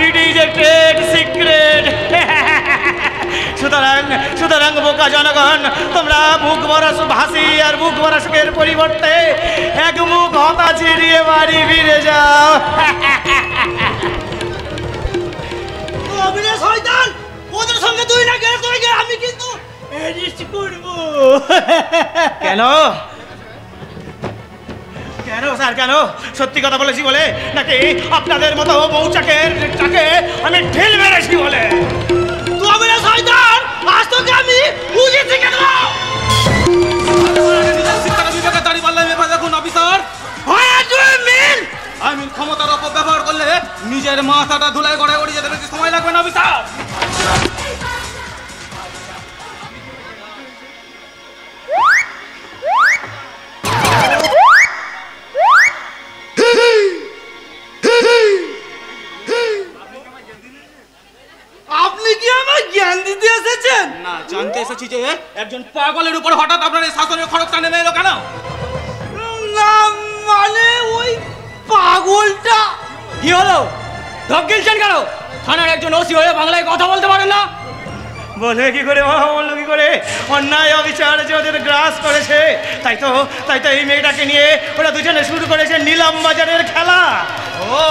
it is a trade secret. সুতরাং বোকা জনগণ, তোমরা মুখ ভরা হাসি আর মুখ ভরা সুখের পরিবর্তে এক মুখ হতাশি নিয়ে বাড়ি ফিরে যাও। অবিনাশ শয়তান, ওদের সঙ্গে তুই না গেলে তোকে আমি কিন্তু অ্যারেস্ট করব। কেন কেন স্যার, কেন? সত্যি কথা বলেছি বলে নাকি আপনাদের মতো মৌচাকের চাকে আমি ঢিল মেরেছি বলে? তুই অবিনাশ শয়তান, আজ তোকে আমি বুঝিয়ে শিখে দেবো। আমি ক্ষমতার অপব্যবহার করলে নিজের মাথাটা ধুলাই গড়ে গড়িয়ে যেতে বেশি সময় লাগবে না অফিসার। আপনি কি আমার জ্ঞান দিতে এসেছেন? না, জানতে এসেছি যে একজন পাগলের উপর হঠাৎ আপনার এই শাসনের খড়গটা নেমে এলো কেন? না মানে ওই পাগলটা। কি হলো? ঢক গিলছেন কেন? থানার একজন ওসি হয়ে বাংলায় কথা বলতে পারেন না? বলবে কি করে বাবা, বললো কি করে? অন্যায় অবিচার যে ওদের গ্রাস করেছে, তাই তো এই মেয়েটাকে নিয়ে ওরা দুজনে শুরু করেছে নিলাম বাজারের খেলা। ও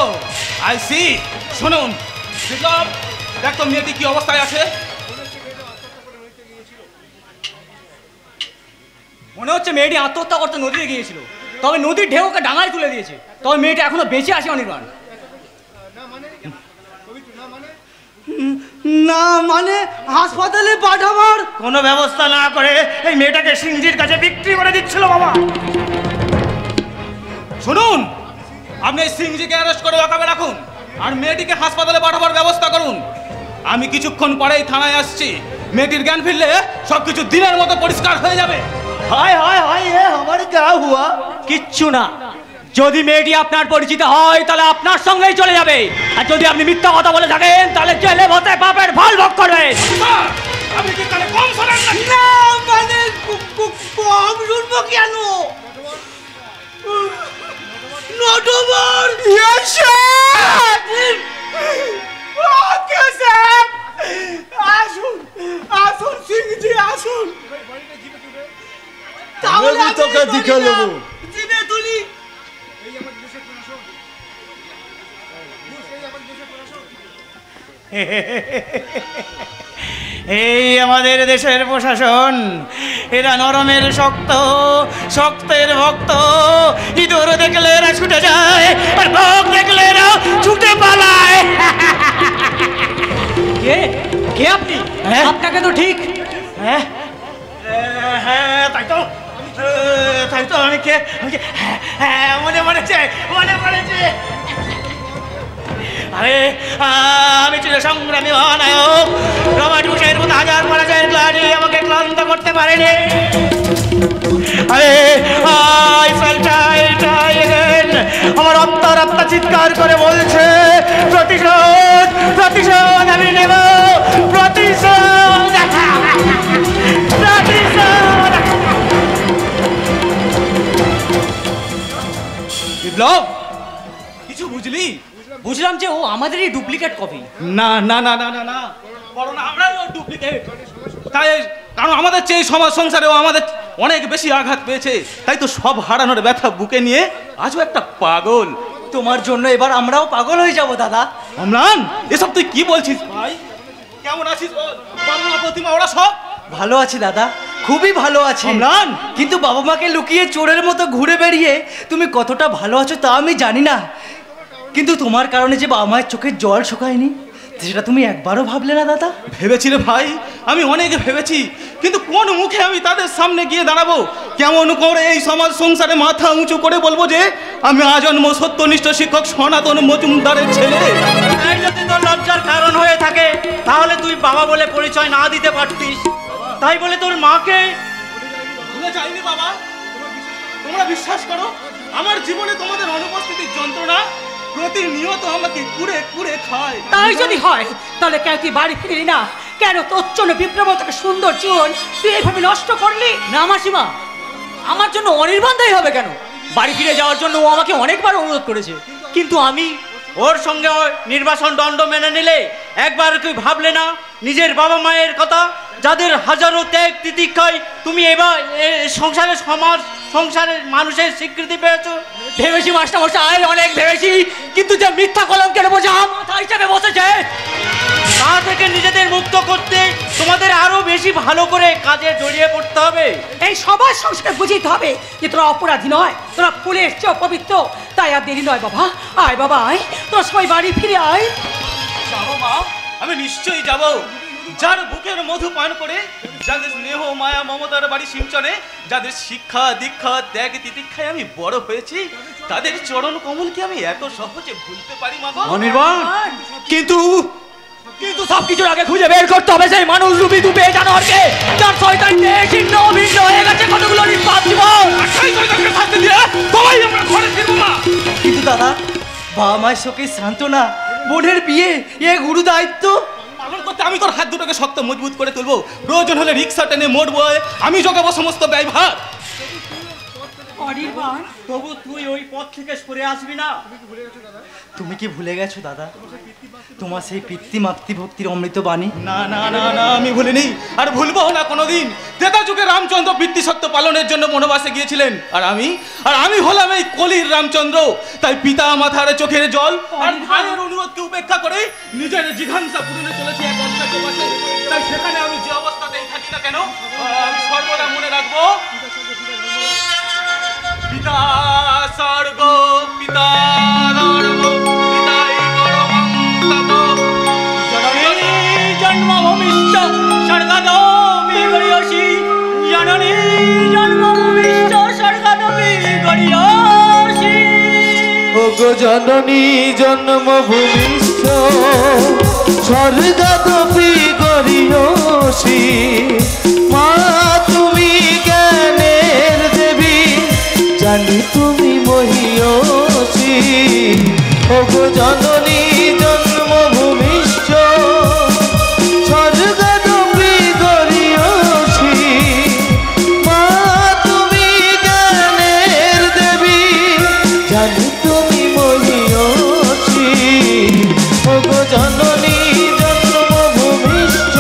আই সি। শুনুন বিপ্লব, দেখ তো মেয়েটি কি অবস্থায় আছে। মনে হচ্ছে মেয়েটি আত্মহত্যা করতে নদীতে গিয়েছিল, তবে নদীর ঢেউ ওকে ডাঙায় তুলে দিয়েছে, তবে মেয়েটা এখনো বেঁচে আছে অনির্বাণ। না মানে হাসপাতালে পাঠাবার কোনো ব্যবস্থা না করে এই মেয়েটাকে সিংজির কাছে বিক্রি করে দিচ্ছিল বাবা। শুনুন, আপনি এই সিংজিকে অ্যারেস্ট করে ওখানে রাখুন আর মেয়েটিকে হাসপাতালে পাঠাবার ব্যবস্থা করুন। আমি কিছুক্ষণ পরেই থানায় আসছি। মেয়েটির জ্ঞান ফিরলে সবকিছু দিনের মতো পরিষ্কার হয়ে যাবে। হায় হায় হায়, এ আমার क्या हुआ? কিচ্ছু না, যদি মেয়েটি আপনার পরিচিত হয় তাহলে আপনার সঙ্গেই চলে যাবে, আর যদি আপনি মিথ্যা কথা বলে থাকেন তাহলে জেলে বসে পাপের ফল ভোগ করবে। আপনি কি তাহলে কম শোনেন না? না মানে কম শুনবো কেন? নটবর আসুন আসুন সিংজি আসুন, তাহলে আমি তোকে দেখে নেব। জিনে তুলি এই আমাদের দেশের প্রশাসন, এরা নরমের শক্ত, শক্তের ভক্ত। ইঁদুর দেখলে এরা ছুটে যায় আর ভোগ দেখলে এরা ছুটে পালায়। কে কে আপনি? হ্যাঁ? আপনাকে তো ঠিক। হ্যাঁ হ্যাঁ, তাই তো আমি কে? হ্যাঁ, মনে পড়েছে। আরে আমি ছিল সংগ্রামী মহানায়ক রমাটুসের মতো হাজার পরাজয়ের গ্লানি আমাকে ক্লান্ত করতে পারেনি। আরে আমার আত্মা চিৎকার করে বলছে প্রতিশোধ আমি নেব, প্রতিশোধ। বিপ্লব, কিছু বুঝলি? বুঝলাম যে ও আমাদেরই ডুপ্লিকেট কপি। না না না না না না, বরং আমরাই ওর ডুপ্লিকেট। তাই কারণ আমাদের চেয়ে সমাজ সংসারেও আমাদের অনেক বেশি আঘাত পেয়েছে, তাই তো সব হারানোর ব্যথা বুকে নিয়ে আজও একটা পাগল। তোমার জন্য এবার আমরাও পাগল হয়ে যাব দাদা। অম্লান, এসব তুই কি বলছিস ভাই? কেমন আছিস বল? বাবা মা প্রতিমা ওরা সব ভালো আছি দাদা, খুবই ভালো আছি। অম্লান, কিন্তু বাবা মাকে লুকিয়ে চোরের মতো ঘুরে বেরিয়ে তুমি কতটা ভালো আছো তা আমি জানি না, কিন্তু তোমার কারণে যে বাবা মায়ের চোখের জল শুকায়নি সেটা তুমি একবারও ভাবলে না দাদা? ভেবেছি রে ভাই, আমি অনেক ভেবেছি, কিন্তু কোন মুখে আমি তাদের সামনে গিয়ে দাঁড়াবো? কেমন করে এই সমাজ সংসারে মাথা উঁচু করে বলবো যে আমি আজন্ম সত্যনিষ্ঠ শিক্ষক সনাতন মজুমদারের ছেলে? এই যদি তোর লজ্জার কারণ হয়ে থাকে তাহলে তুই বাবা বলে পরিচয় না দিতে পারতিস। তাই বলে তোর মাকে ভুলে যাইনি বাবা। তোমরা বিশ্বাস করো, আমার জীবনে তোমাদের অনুপস্থিতির যন্ত্রণা প্রতিনিয়ত আমাকে কুড়ে কুড়ে খায়। তাই যদি হয় তাহলে কেন তুই বাড়ি ফিরলি না? কেন তোর জন্য বিপ্লবতাকে সুন্দর জীবন তুই এইভাবে নষ্ট করলি? না মাসিমা, আমার জন্য অনির্বাণ দায়ী হবে কেন? বাড়ি ফিরে যাওয়ার জন্য ও আমাকে অনেকবার অনুরোধ করেছে, কিন্তু আমি ওর সঙ্গে নির্বাসন দণ্ড মেনে নিলে একবার কি ভাবলে না নিজের বাবা মায়ের কথা, যাদের হাজারো ত্যাগ তিতিক্ষায় তুমি এবার সংসারের মানুষের স্বীকৃতি পেয়েছো? ভেবেছি মাস্টারমশাই, অনেক ভেবেছি, কিন্তু যে মিথ্যা কলঙ্কের বোঝা মাথা হিসাবে বসেছে তা থেকে নিজেদের মুক্ত করতে তোমাদের আরো বেশি ভালো করে কাজে জড়িয়ে পড়তে হবে। এই সবার সংসারে বুঝিতে হবে যে তোরা অপরাধী নয়, তোরা ফুলের চেয়ে পবিত্র। তাই আর দেরি নয় বাবা, আয় বাবা আয়, তোরা সবাই বাড়ি ফিরে আয়। যাবো মা, আমি নিশ্চয়ই যাব। যার বুকের মধু পান করে, যাদের স্নেহ মায়া মমতার বাড়ি সিঞ্চনে, যাদের শিক্ষা দীক্ষা ত্যাগ তিতিক্ষায় আমি বড় হয়েছি, তাদের চরণ কমলকে আমি এত সহজে ভুলতে পারি মা? অনির্বাণ, কিন্তু সবকিছুর আগে খুঁজে বের করতে হবে সেই মানুষ রূপী দুপে জানোয়ারকে, যার শয়তান দেহ ছিন্ন ভিন্ন হয়ে গেছে কতগুলো নিষ্পাপ জীবন। সেই শয়তানকে শাস্তি দিয়ে সবাই আমরা ঘরে ফিরবো না। কিন্তু দাদা, বাবা মায়ের শোকে সান্ত্বনা, বোনের বিয়ে, এ গুরু দায়িত্ব পালন করতে আমি তোর হাত দুটোকে শক্ত মজবুত করে তুলবো। প্রয়োজন হলে রিক্সা টেনে মোড়বো, আমি জোগাবো সমস্ত ব্যয়ভার। অনির্বাণ, তবু তুই ওই পথ থেকে সরে আসবি না। তুমি কি ভুলে গেছো দাদা তোমার সেই পিতৃ মাতৃভক্তির অমৃত বাণী? না না না না, আমি ভুলিনি, আর ভুলবো না কোনোদিন। ত্রেতা যুগে রামচন্দ্র পিতৃসত্য পালনের জন্য বনবাসে গিয়েছিলেন, আর আমি হলাম এই কলির রামচন্দ্র। তাই পিতা মাতার চোখের জল আর ভাইয়ের অনুরোধকে উপেক্ষা করে নিজের জিঘাংসা পূরণে চলেছি এক অন্ধকার বাসে। তাই সেখানে আমি যে অবস্থাতেই থাকি না কেন, আমি সর্বদা মনে রাখবো, পিতা স্বর্গ পিতা ধর্ম পিতাই পরমং তপ, জননী জন্মভূমিশ্চ স্বর্গাদপি গরীয়সী, জননী জন্মভূমিশ্চ স্বর্গাদপি গরীয়সী। ওগো জননী জন্মভূমিশ্চ স্বর্গাদপি গরীয়সী, মা তুমি জ্ঞানের দেবী, জানি তুমি মহীয়সী। ওগো জননী জন্মভূমিশ্চ স্বর্গাদপি গরীয়সী, মা তুমি জ্ঞানের দেবী, জানি তুমি মহীয়সী। ওগো জননী জন্মভূমিশ্চ,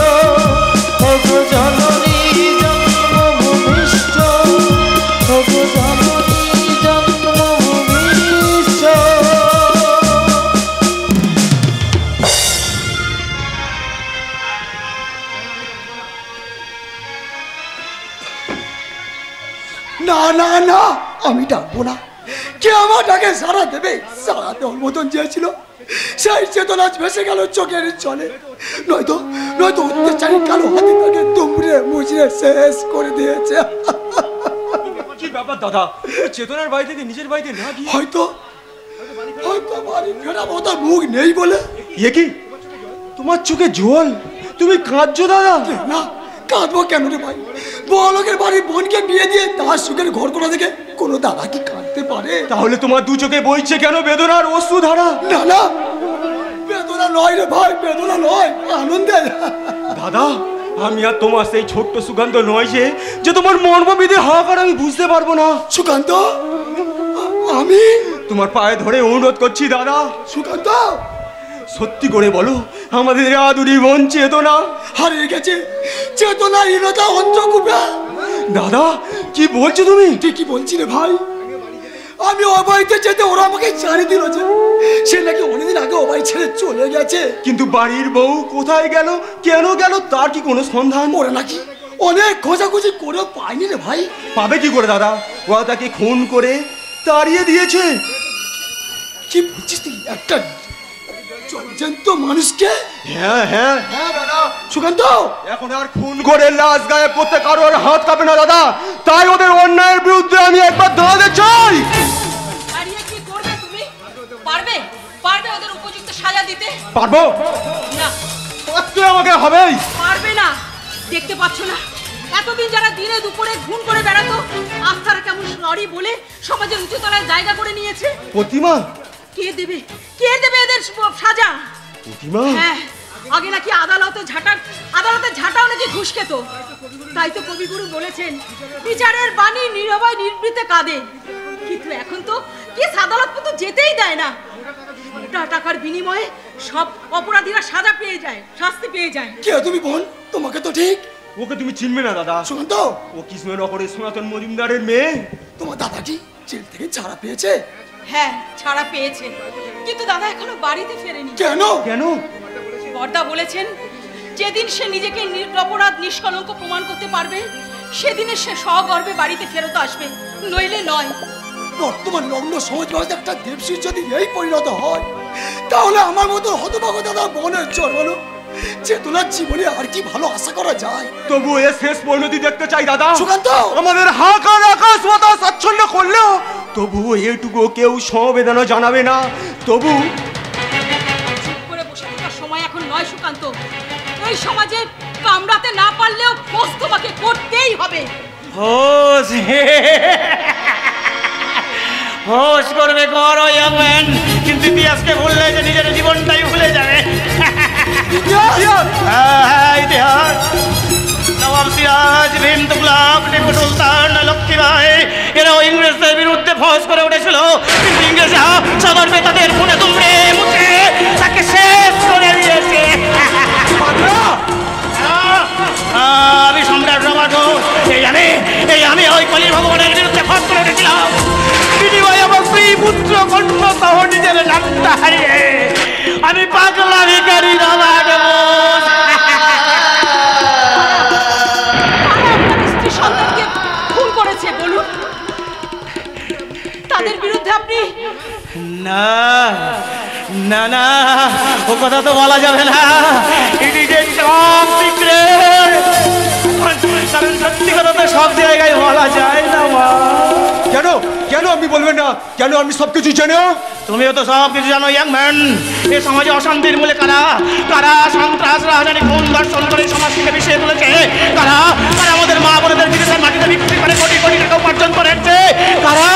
ওগো জননী জন্মভূমিশ্চ, ওগো জননী জন্মভূমিশ্চ। না না না, আমি ডাকবো না। কে আমার ডাকে সারা দেবে? সারা দেওয়ার মতন চেয়েছিল, সেই চেতনা ভেসে গেল চোখের জলে। নয়তো অত্যাচারী কালো হাতি তাকে দুমড়ে মুচড়ে শেষ করে দিয়েছে। কি ব্যাপার দাদা, চেতনার বাড়ি থেকে নিজের বাড়িতে না গিয়ে হয়তো বাড়ি ফেরা মতো মুখ নেই বলে। এ কি তোমার চোখে জল? তুমি কাঁদছো দাদা? না, কাঁদবো কেন রে ভাই? বড়লোকের বাড়ির বোনকে বিয়ে দিয়ে তার সুখের ঘর করা দেখে কোনো দাদা কি কাঁদতে পারে? তাহলে তোমার দু চোখে বইছে কেন বেদনার অশ্রুধারা? না না, বেদনা নয় রে ভাই, বেদনা নয়, আনন্দে। দাদা, আমি আর তোমার সেই ছোট্ট সুকান্ত নয় যে তোমার মর্মবিধি হাহাকার আমি বুঝতে পারবো না। সুকান্ত, আমি তোমার পায়ে ধরে অনুরোধ করছি দাদা। সুকান্ত, সত্যি করে বলো, আমাদের আদুরি বোন চেতনা হারিয়ে গেছে। চেতনাহীনতা অন্তকূপে। দাদা, কি বলছো তুমি? ঠিকই বলছি রে ভাই। আমি ও বাড়িতে যেতে ওরা আমাকে ছাড়ি দিল যে, সে নাকি অনেকদিন আগে ও বাড়ি ছেড়ে চলে গেছে। কিন্তু বাড়ির বউ কোথায় গেল, কেন গেল, তার কি কোনো সন্ধান? ওরা নাকি অনেক খোঁজাখুঁজি করেও পায়নি রে ভাই। পাবে কি করে দাদা? ওরা তাকে খুন করে তাড়িয়ে দিয়েছে। কি বলছিস তুই? একটা জ্যান্ত মানুষকে? হ্যাঁ হ্যাঁ হ্যাঁ দাদা। সুকান্ত, এখন আর খুন করে লাশ গায়েব করতে কারোর হাত কাঁপে না দাদা। তাই ওদের অন্যায়ের বিরুদ্ধে আমি একবার দাঁড়াতে চাই। দাঁড়িয়ে কি করবে তুমি? পারবে ওদের উপযুক্ত সাজা দিতে? পারবো না, পারতে আমাকে হবেই। পারবে না। দেখতে পাচ্ছ না, এতদিন যারা দিনে দুপুরে ঘুম করে বেড়াতো, আজ তারা কেমন সরি বলে সমাজের উচ্চতলায় জায়গা করে নিয়েছে। প্রতিমা, কে দেবে এদের সাজা? প্রতিমা, হ্যাঁ, আগে নাকি আদালতে ঝাঁটাও নাকি ঘুষ খেত। তাই তো কবিগুরু বলেছেন বিচারের বাণী নীরবায় নির্বৃতে কাঁদে। কিন্তু এখন তো কেস আদালত পর্যন্ত যেতেই দেয় না। মোটা টাকার বিনিময়ে সব অপরাধীরা সাজা পেয়ে যায়, শাস্তি পেয়ে যায়। কে তুমি বোন? তোমাকে তো ঠিক। ওকে তুমি চিনবে না দাদা। সুকান্ত, ও কৃষ্ণনগরের সনাতন মজুমদারের মেয়ে। তোমার দাদা কি জেল থেকে ছাড়া পেয়েছে? হ্যাঁ, ছাড়া পেয়েছেন, কিন্তু দাদা এখনো বাড়িতে ফেরেনি। কেন? কেন? বর্দা বলেছেন যেদিন সে নিজেকে নিরপরাধ নিষ্কলঙ্ক প্রমাণ করতে পারবে সেদিনে সে সগর্বে বাড়িতে ফেরত আসবে, নইলে নয়। বর্তমান লগ্ন সমাজ ব্যবস্থা একটা দেবশীর যদি এই পরিণত হয়, তাহলে আমার মতো হতভাগ্য দাদা বোনের জন্মানো চেতনার জীবনে আর কি ভালো আশা করা যায়? তবু এর শেষ পরিণতি দেখতে চাই দাদা। সুকান্ত, আমাদের হাহাকার আকাশ বাতাস আচ্ছন্ন করলেও তবু এটুকু কেউ সমবেদনা জানাবে না। তবু চুপ করে বসে থাকার সময় এখন নয় সুকান্ত। এই সমাজে কামড়াতে না পারলেও খোঁজ তোমাকে করতেই হবে। হোস হোস করবে করো ইয়াং ম্যান, কিন্তু ইতিহাসকে ভুললে যে নিজের জীবনটাই ভুলে যাবে। হ্যাঁ, ইতিহাস। নবাব সিরাজ, ভীম তুগলক, টিপু সুলতান, লক্ষ্মীবাই এরাও ইংরেজদের বিরুদ্ধে ফৌজ করে উঠেছিল, কিন্তু ইংরেজরা সগর্বে তাদের খুনে দুমড়ে মুছে তাকে শেষ করে দিয়েছে। আমি সম্রাট রবার্ট ঘোষ, আমি ওই কলি ভগবানের বিরুদ্ধে ফৌজ করে উঠেছিলাম। বিনিময়ে আমার স্ত্রী পুত্র কণ্ঠ সহ নিজের নামটা হারিয়ে আমি পাগলা ভিখারি রবার্ট ঘোষ। স্ত্রী সন্তানকে খুন করেছে বলুন, তাদের বিরুদ্ধে আপনি? না না না, ও কথা তো বলা যাবে না। It is a top secret. কারণ সত্যি কথা তো সব জায়গায় বলা যায় না। মা, কেন কেন আপনি বলবেন না? কেন? আমি সবকিছু জানো। তুমিও তো সব কিছু জানো ইয়াং ম্যান। এ সমাজে অশান্তির মূলে কারা কারা সন্ত্রাস, রাজধানী, খুন, ধর্ষণ করে সমাজকে বিষয়ে তুলেছে? কারা কারা আমাদের মা বোনদের বিদেশের মাটিতে বিক্রি করে কোটি কোটি টাকা উপার্জন করেছে? কারা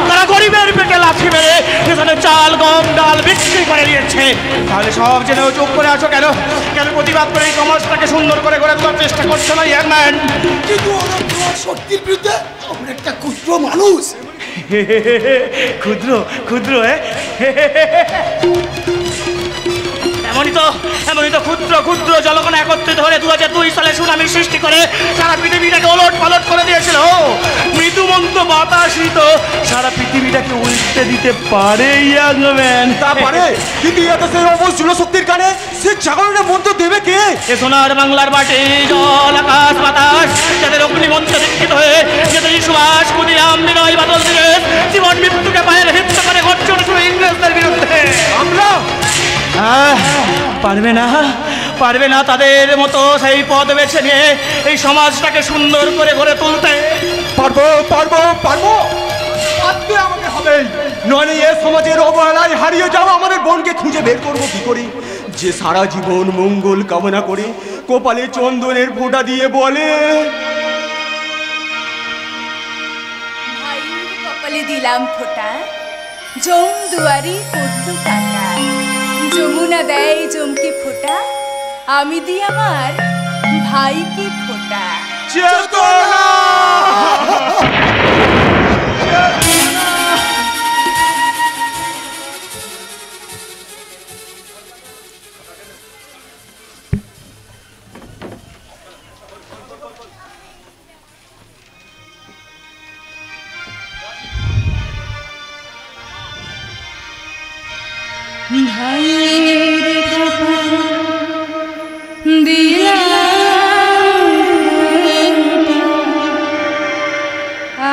কারা গরিবের পেটে লাথি মেরে যেখানে চাল, গম, ডাল বিক্রি করে দিয়েছে? তাহলে সব জেনেও চুপ করে আছো কেন? কেন প্রতিবাদ করে এই সমাজটাকে সুন্দর করে গড়ে তোলার চেষ্টা করছো না ইয়াং ম্যান? কিন্তু ওরা শক্তির বিরুদ্ধে আমরা একটা ক্ষুদ্র মানুষ। ক্ষুদ্র ক্ষুদ্র এমনই তো ক্ষুদ্র ক্ষুদ্র জলকণা একত্রিত হলে 2002 সালে সুনামি সৃষ্টি করে সারা পৃথিবীটাকে ওলট পালট করে দিয়েছিল। মৃদুমন্ত বাতাসই তো সারা পৃথিবীটাকে উল্টে দিতে পারে ইয়াং ম্যান। তা পারে, কিন্তু এত সেই অবশ জনশক্তির কানে সে জাগরণের মন্ত্র দেবে কে? এ সোনার বাংলার মাটি, জল, আকাশ, বাতাস যাদের অগ্নিমন্ত্রে দীক্ষিত হয়ে যাদের সুভাষ, ক্ষুদিরাম, বিনয়, বাদল দিয়ে জীবন মৃত্যুকে পায়ের হিপ্ত করে ঘটছে উঠেছিল ইংরেজদের বিরুদ্ধে। আমরা পারবে না তাদের মতো সেই পথ বেছে নিয়ে এই সমাজটাকে সুন্দর করে গড়ে তুলতে। পারবো পারবো পারবো, পারতে আমাকে হবে। নইলে এ সমাজের অবহেলায় হারিয়ে যাওয়া আমাদের বোনকে খুঁজে বের করবো কি করে? যে সারা জীবন মঙ্গল কামনা করে কপালে চন্দনের ফোঁটা দিয়ে বলে, ভাইয়ের কপালে দিলাম ফোঁটা, জম দুয়ারি পড়লো কাটা, যমুনা দেয় জমকে ফোঁটা, আমি দিই আমার ভাইকে ফোঁটা। চেতনা! ভাইয়ের কপালে দিলাম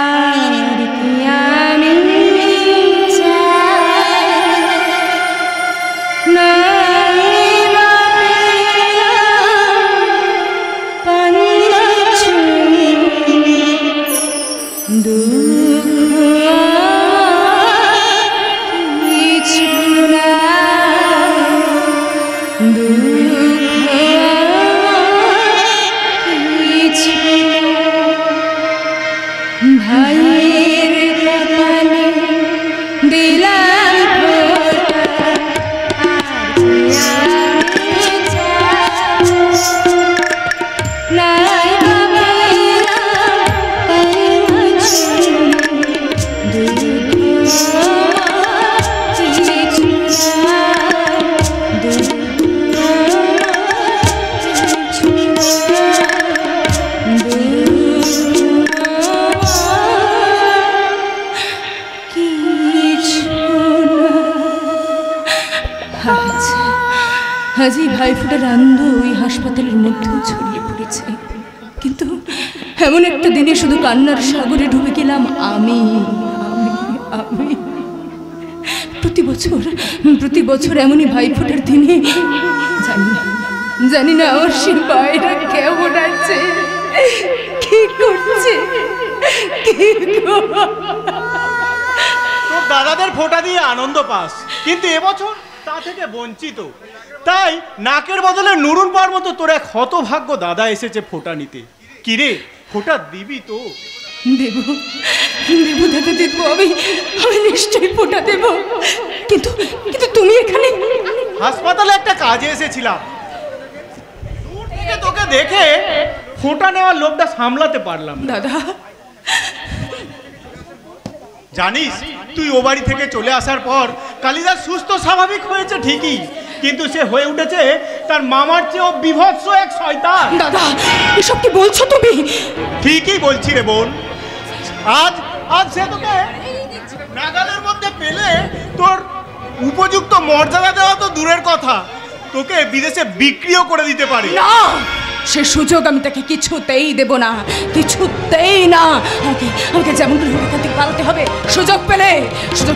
আর কি আমি চাই, নাই বা পেলাম পান্না ছুঁয়ে দুঃখ কিছু না। আজ এই ভাইফোঁটার আনন্দ ওই হাসপাতালের মধ্যেও ছড়িয়ে পড়েছে, কিন্তু এমন একটা দিনে শুধু কান্নার সাগরে ডুবে গেলাম আমি। আমি প্রতি বছর এমনই ভাইফোঁটার দিনে জানি না আমার সে বাইরে কেমন আছে, কি করছে, তোর দাদাদের ফোঁটা দিয়ে আনন্দ পাস, কিন্তু এবছর তা থেকে বঞ্চিত। তাই নাকের বদলে নুরুন পাওয়ার মতো তোর এক হতভাগ্য দাদা এসেছে ফোঁটা নিতে। কিরে, ফোঁটা দিবি তো? দেবো দাদা, দেবো। আমি নিশ্চয়ই ফোঁটা দেব, কিন্তু তুমি এখানে? হাসপাতালে একটা কাজে এসেছিলাম, দূর থেকে তোকে দেখে ফোঁটা নেওয়ার লোভটা সামলাতে পারলাম না। দাদা, জানিস তুই ও বাড়ি থেকে চলে আসার পর কালিদাস সুস্থ স্বাভাবিক হয়েছে ঠিকই, কিন্তু সে হয়ে উঠেছে তার মামার চেয়েও বিভৎস এক শয়তান। দাদা, এসব কি বলছো তুমি? ঠিকই বলছি রে বোন। আজ সে তোকে নাগালের মধ্যে পেলে তোর উপযুক্ত মর্যাদা দেওয়া তো দূরের কথা, তোকে বিদেশে বিক্রিও করে দিতে পারি। না, সে সুযোগ আমি তাকে কিছুতেই দেব না, কিছুতেই না। আমাকে যেমন করে এখান থেকে পালাতে হবে। সুযোগ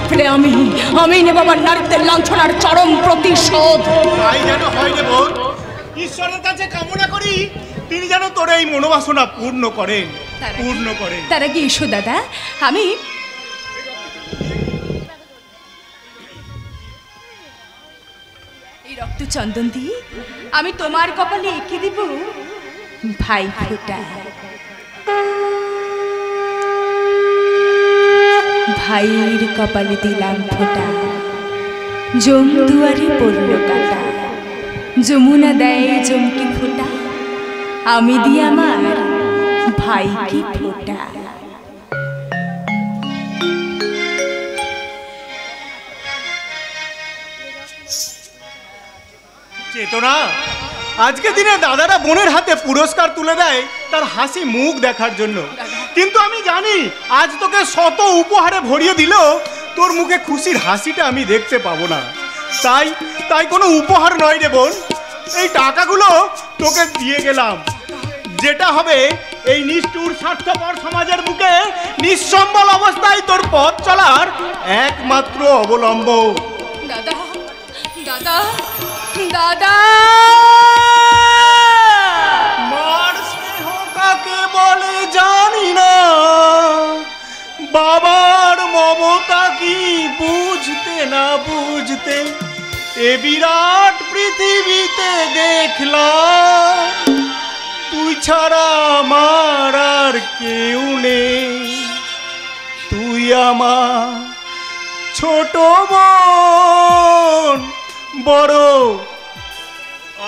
পেলে আমি নেব আমার নারীদের লাঞ্ছনার চরম প্রতিশোধ। তাই যেন হয় রে বোন। ঈশ্বরের কাছে কামনা করি তিনি যেন তোর এই মনোবাসনা পূর্ণ করেন। তার আগে এসো দাদা, আমি এই রক্ত চন্দন দিয়ে আমি তোমার কপালে এঁকে দিব ভাইফোঁটা। ভাইয়ের কপালে দিলাম ফোঁটা, জমদুয়ারে পড়ল কাটা, যমুনা দেয় জমকি ফোঁটা, আমি দিই আমার ভাইকে ফোঁটা। চেতনা, আজকে দিনে দাদারা বোনের হাতে পুরস্কার তুলে দেয় তার হাসি মুখ দেখার জন্য, কিন্তু আমি জানি আজ তোকে শত উপহারে ভরিয়ে দিল তোর মুখে খুশির হাসিটা আমি দেখতে পাবো না। তাই কোনো উপহার নয় রে বোন, এই টাকাগুলো তোকে দিয়ে গেলাম, যেটা হবে এই নিষ্ঠুর স্বার্থপর সমাজের বুকে নিঃসম্বল অবস্থায় তোর পথ চলার একমাত্র অবলম্বন। দাদা, দাদা, দাদা, মার স্নেহ কাকে বলে জানি না, বাবার মমতা কি বুঝতে না বুঝতে এ বিরাট পৃথিবীতে দেখলাম তুই ছাড়া আমার আর কেউ নেই। তুই আমার ছোট বোন, বড়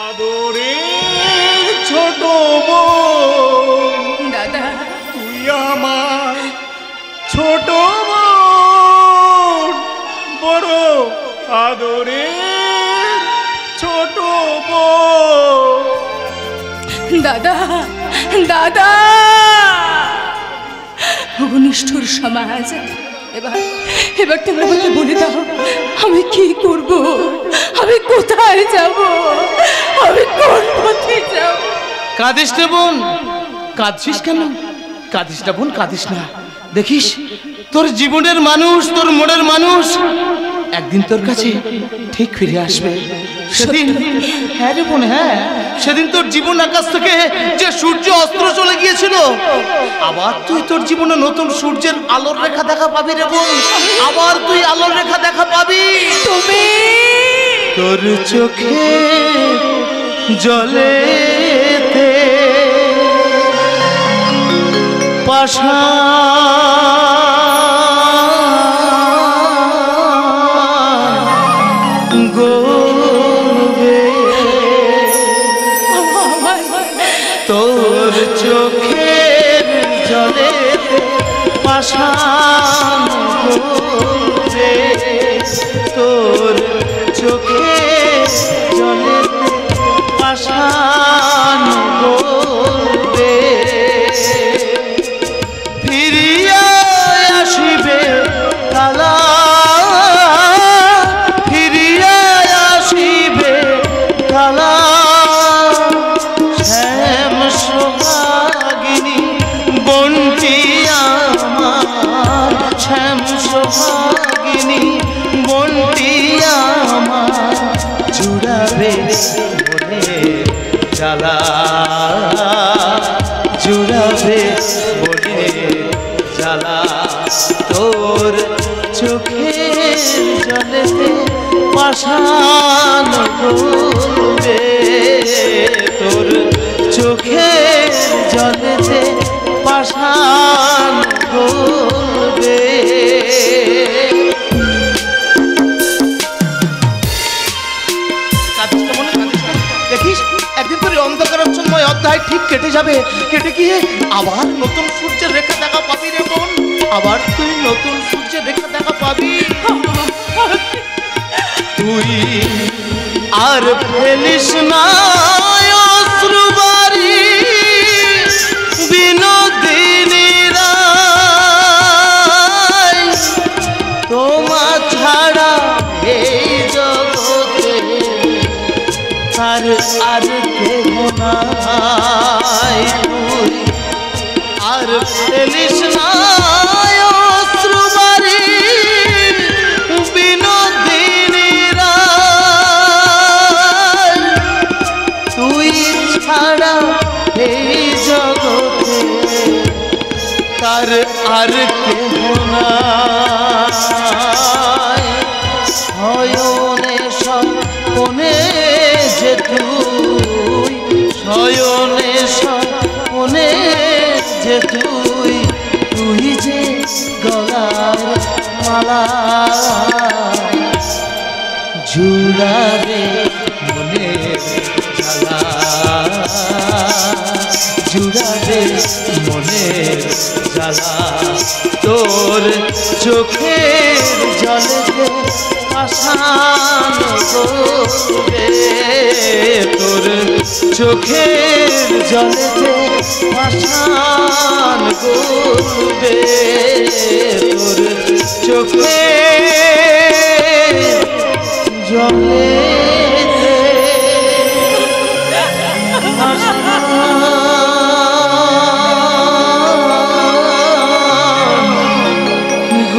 আদরের ছোট বোন। দাদা, তুই আমার ছোট বোন, বড় আদরের ছোট বোন। দাদা, দাদা, নিষ্ঠুর সমাজ, এবার তুমি আমাকে বলে দাও, আমি কি করব? আমি কোথায় যাব? আমি কোন পথে যাব? কাঁদিস না বোন, কাঁদছিস কেন? কাঁদিস না বোন, কাঁদিস না। দেখিস তোর জীবনের মানুষ, তোর মনের মানুষ একদিন তোর কাছে ঠিক ফিরে আসবে। সেদিন, হ্যাঁ রে বোন, হ্যাঁ, সেদিন তোর জীবন আকাশ থেকে যে সূর্য অস্ত্র চলে গিয়েছিল, আবার তুই তোর জীবনে নতুন সূর্যের আলোর রেখা দেখা পাবি রে বোন। আবার তুই আলোর রেখা দেখা পাবি। তুমি তোর চোখে জলেতে পাশা গোবে, তোর চোখের জলেতে পাশা গোবে, তোর চোখের জলেতে পাশা গোবে, ফিরিয়া আসিবে কালা, ফিরিয়া আসিবে কালা। জলেতে পাষাণ গলবে, তোর চোখের জলেতে পাষাণ গলবে। দেখিস একদিন তোর অন্ধকারময় অধ্যায় ঠিক কেটে যাবে, কেটে গিয়ে আবার নতুন সূর্যের রেখা দেখা পাবি রে বোন, আবার তুই নতুন সূর্যের রেখা দেখা পাবি। তুই আর ফেলিস না অশ্রুবারি বিনোদিনী রায়, তোমা ছাড়া এই জগতে আর আর কেহ নাই। তুই আর ফেলিস না অশ্রুবারি বিনোদিনী রায়, তুই ছাড়া এই জগতে তার আর কেহ নাই। শয়নে স্বপনে যে তুই, শয়নে স্বপনে যে তুই, তুই যে গলার মালা জুড়াবে মনের জ্বালা, জুড়াবে মনের জ্বালা। তোর চোখের জলেতে পাষাণ গলবে, তোর চোখের জলেতে পাষাণ গলবে, তোর চোখের জলেতে পাষাণ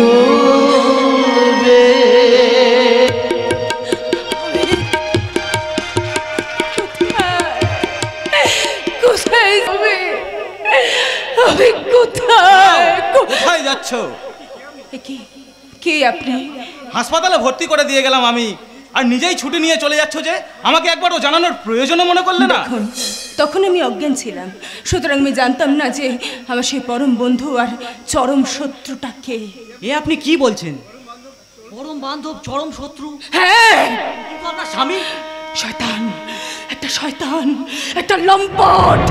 গলবে। কোথায় যাবে? আমি কোথায় কোথায় যাচ্ছ? কে আপনি? হাসপাতালে ভর্তি করে দিয়ে গেলাম আমি, আর নিজেই ছুটি নিয়ে চলে যাচ্ছ যে? আমাকে একবারও জানানোর প্রয়োজনও মনে করলে না? তখন আমি অজ্ঞান ছিলাম, সুতরাং আমি জানতাম না যে আমার সেই পরম বন্ধু আর চরম শত্রুটা কে। এ আপনি কি বলছেন? পরম বান্ধব চরম শত্রু? হ্যাঁ, কিন্তু আপনার স্বামী শয়তান, একটা শয়তান, একটা লম্পট,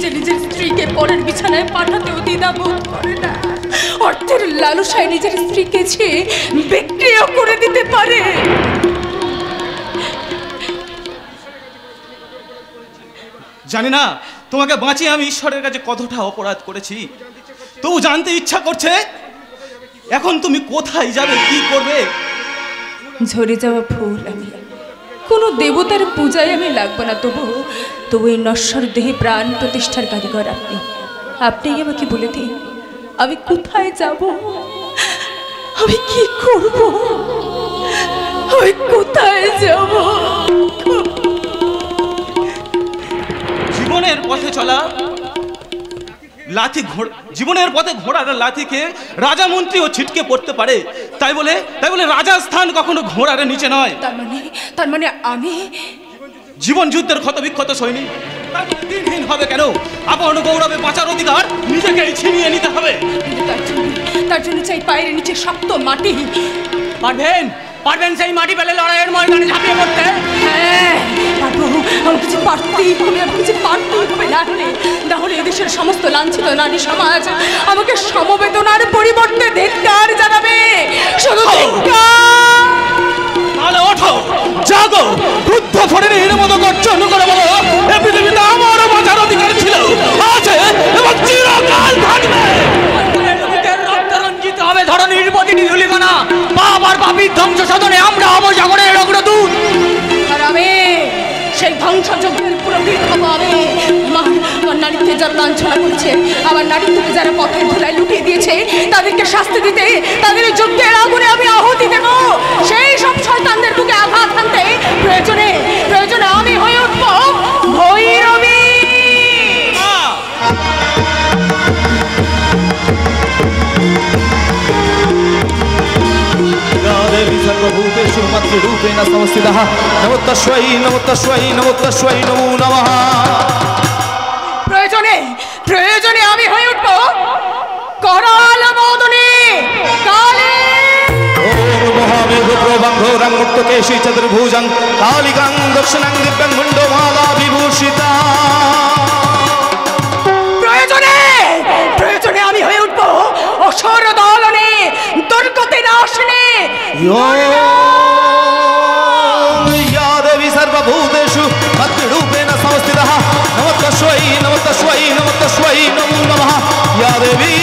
যে নিজের স্ত্রীকে পরের বিছানায় পাঠাতেও দ্বিধাবোধ করে না, অর্থের লালসায় নিজের স্ত্রীকে সে বিক্রিও করে দিতে পারে। জানি না তোমাকে বাঁচিয়ে আমি ঈশ্বরের কাছে কতটা অপরাধ করেছি, তবু জানতে ইচ্ছা করছে এখন তুমি কোথায় যাবে, কি করবে? ঝরে যাওয়া ফুল আমি, কোনো দেবতার পূজায় আমি লাগবো না, তবু এই নশ্বর দেহে প্রাণ প্রতিষ্ঠার কারিগর আপনি। আপনি আমাকে বলে দিন আমি কোথায় যাব, আমি কি করব, আমি কোথায় যাব? জীবনের পথে চলা লাথি জীবনের পথে ঘোড়ার লাথিকে রাজা মন্ত্রীও ছিটকে পড়তে পারে, তাই বলে রাজার স্থান কখনো ঘোড়ার নিচে নয়। তার মানে আমি জীবন যুদ্ধের ক্ষতবিক্ষত সৈনিক, দিনহীন হবে কেন? আপন গৌরবে বাঁচার অধিকার নিজেকেই ছিনিয়ে নিতে হবে। তার জন্য চাই পায়ের নিচে শক্ত মাটি। পারবেন সেই মাটি পেলে লড়াইয়ের ময়দানে ঝাঁপিয়ে পড়তে? হ্যাঁ পারবো, আমি কিছু পারতেই হবে, আমি কিছু পারতেই হবে, না হলে এদেশের সমস্ত লাঞ্ছিত নারী সমাজ আমাকে সমবেদনার পরিবর্তে ধিক্কার জানাবে, শুধু ধিক্কার। তাহলে ওঠো, জাগো, বুদ্ধ ফরিনের মতো গর্জন করে বলো, এ পৃথিবীতে আমারও বাঁচার অধিকার ছিল, আছে এবং চিরকাল থাকবে। রঞ্জিত হবে ধরনীর প্রতিটি ধূলিকণা, পাপ আর পাপীর ধ্বংস সাধনে আমরা হব জাগরণের অগ্রদূত। আর আমি সেই ধ্বংসযজ্ঞের পুরোহিত হবো। আমি আমার নারীত্বে যারা লাঞ্ছনা করছে, আমার নারীত্বকে যারা পথের ধুলায় লুটিয়ে দিয়েছে, তাদেরকে শাস্তি দিতে, তাদের যজ্ঞের আগুনে আমি আহুতি দেব। সেই সব শয়তানদের বুকে আঘাত হানতে প্রয়োজনে আমি হয়ে উঠব ভৈরবী। রাধে বিশাল भद्ररूपेण संस्थितः नमो तस्मै नमो तस्मै नमो तस्मै नमो नमः। প্রয়োজনে প্রয়োজনে আমি হয়ে উঠবো করাল মদনে কালে। ओम महामेघ घोरं मुक्तकेशी चतुर्भुजं कालिकां दक्षिणां दिव्यां मुण्डमाला विभूषिता। প্রয়োজনে প্রয়োজনে আমি হয়ে উঠবো অসুর দলনে দুর্গতি নাশিনী। या देवी सर्वभूतेषु भद्ररूपेण संस्थितः नमो तस्मै नमो तस्मै नमो तस्मै नमो नमः। या देवी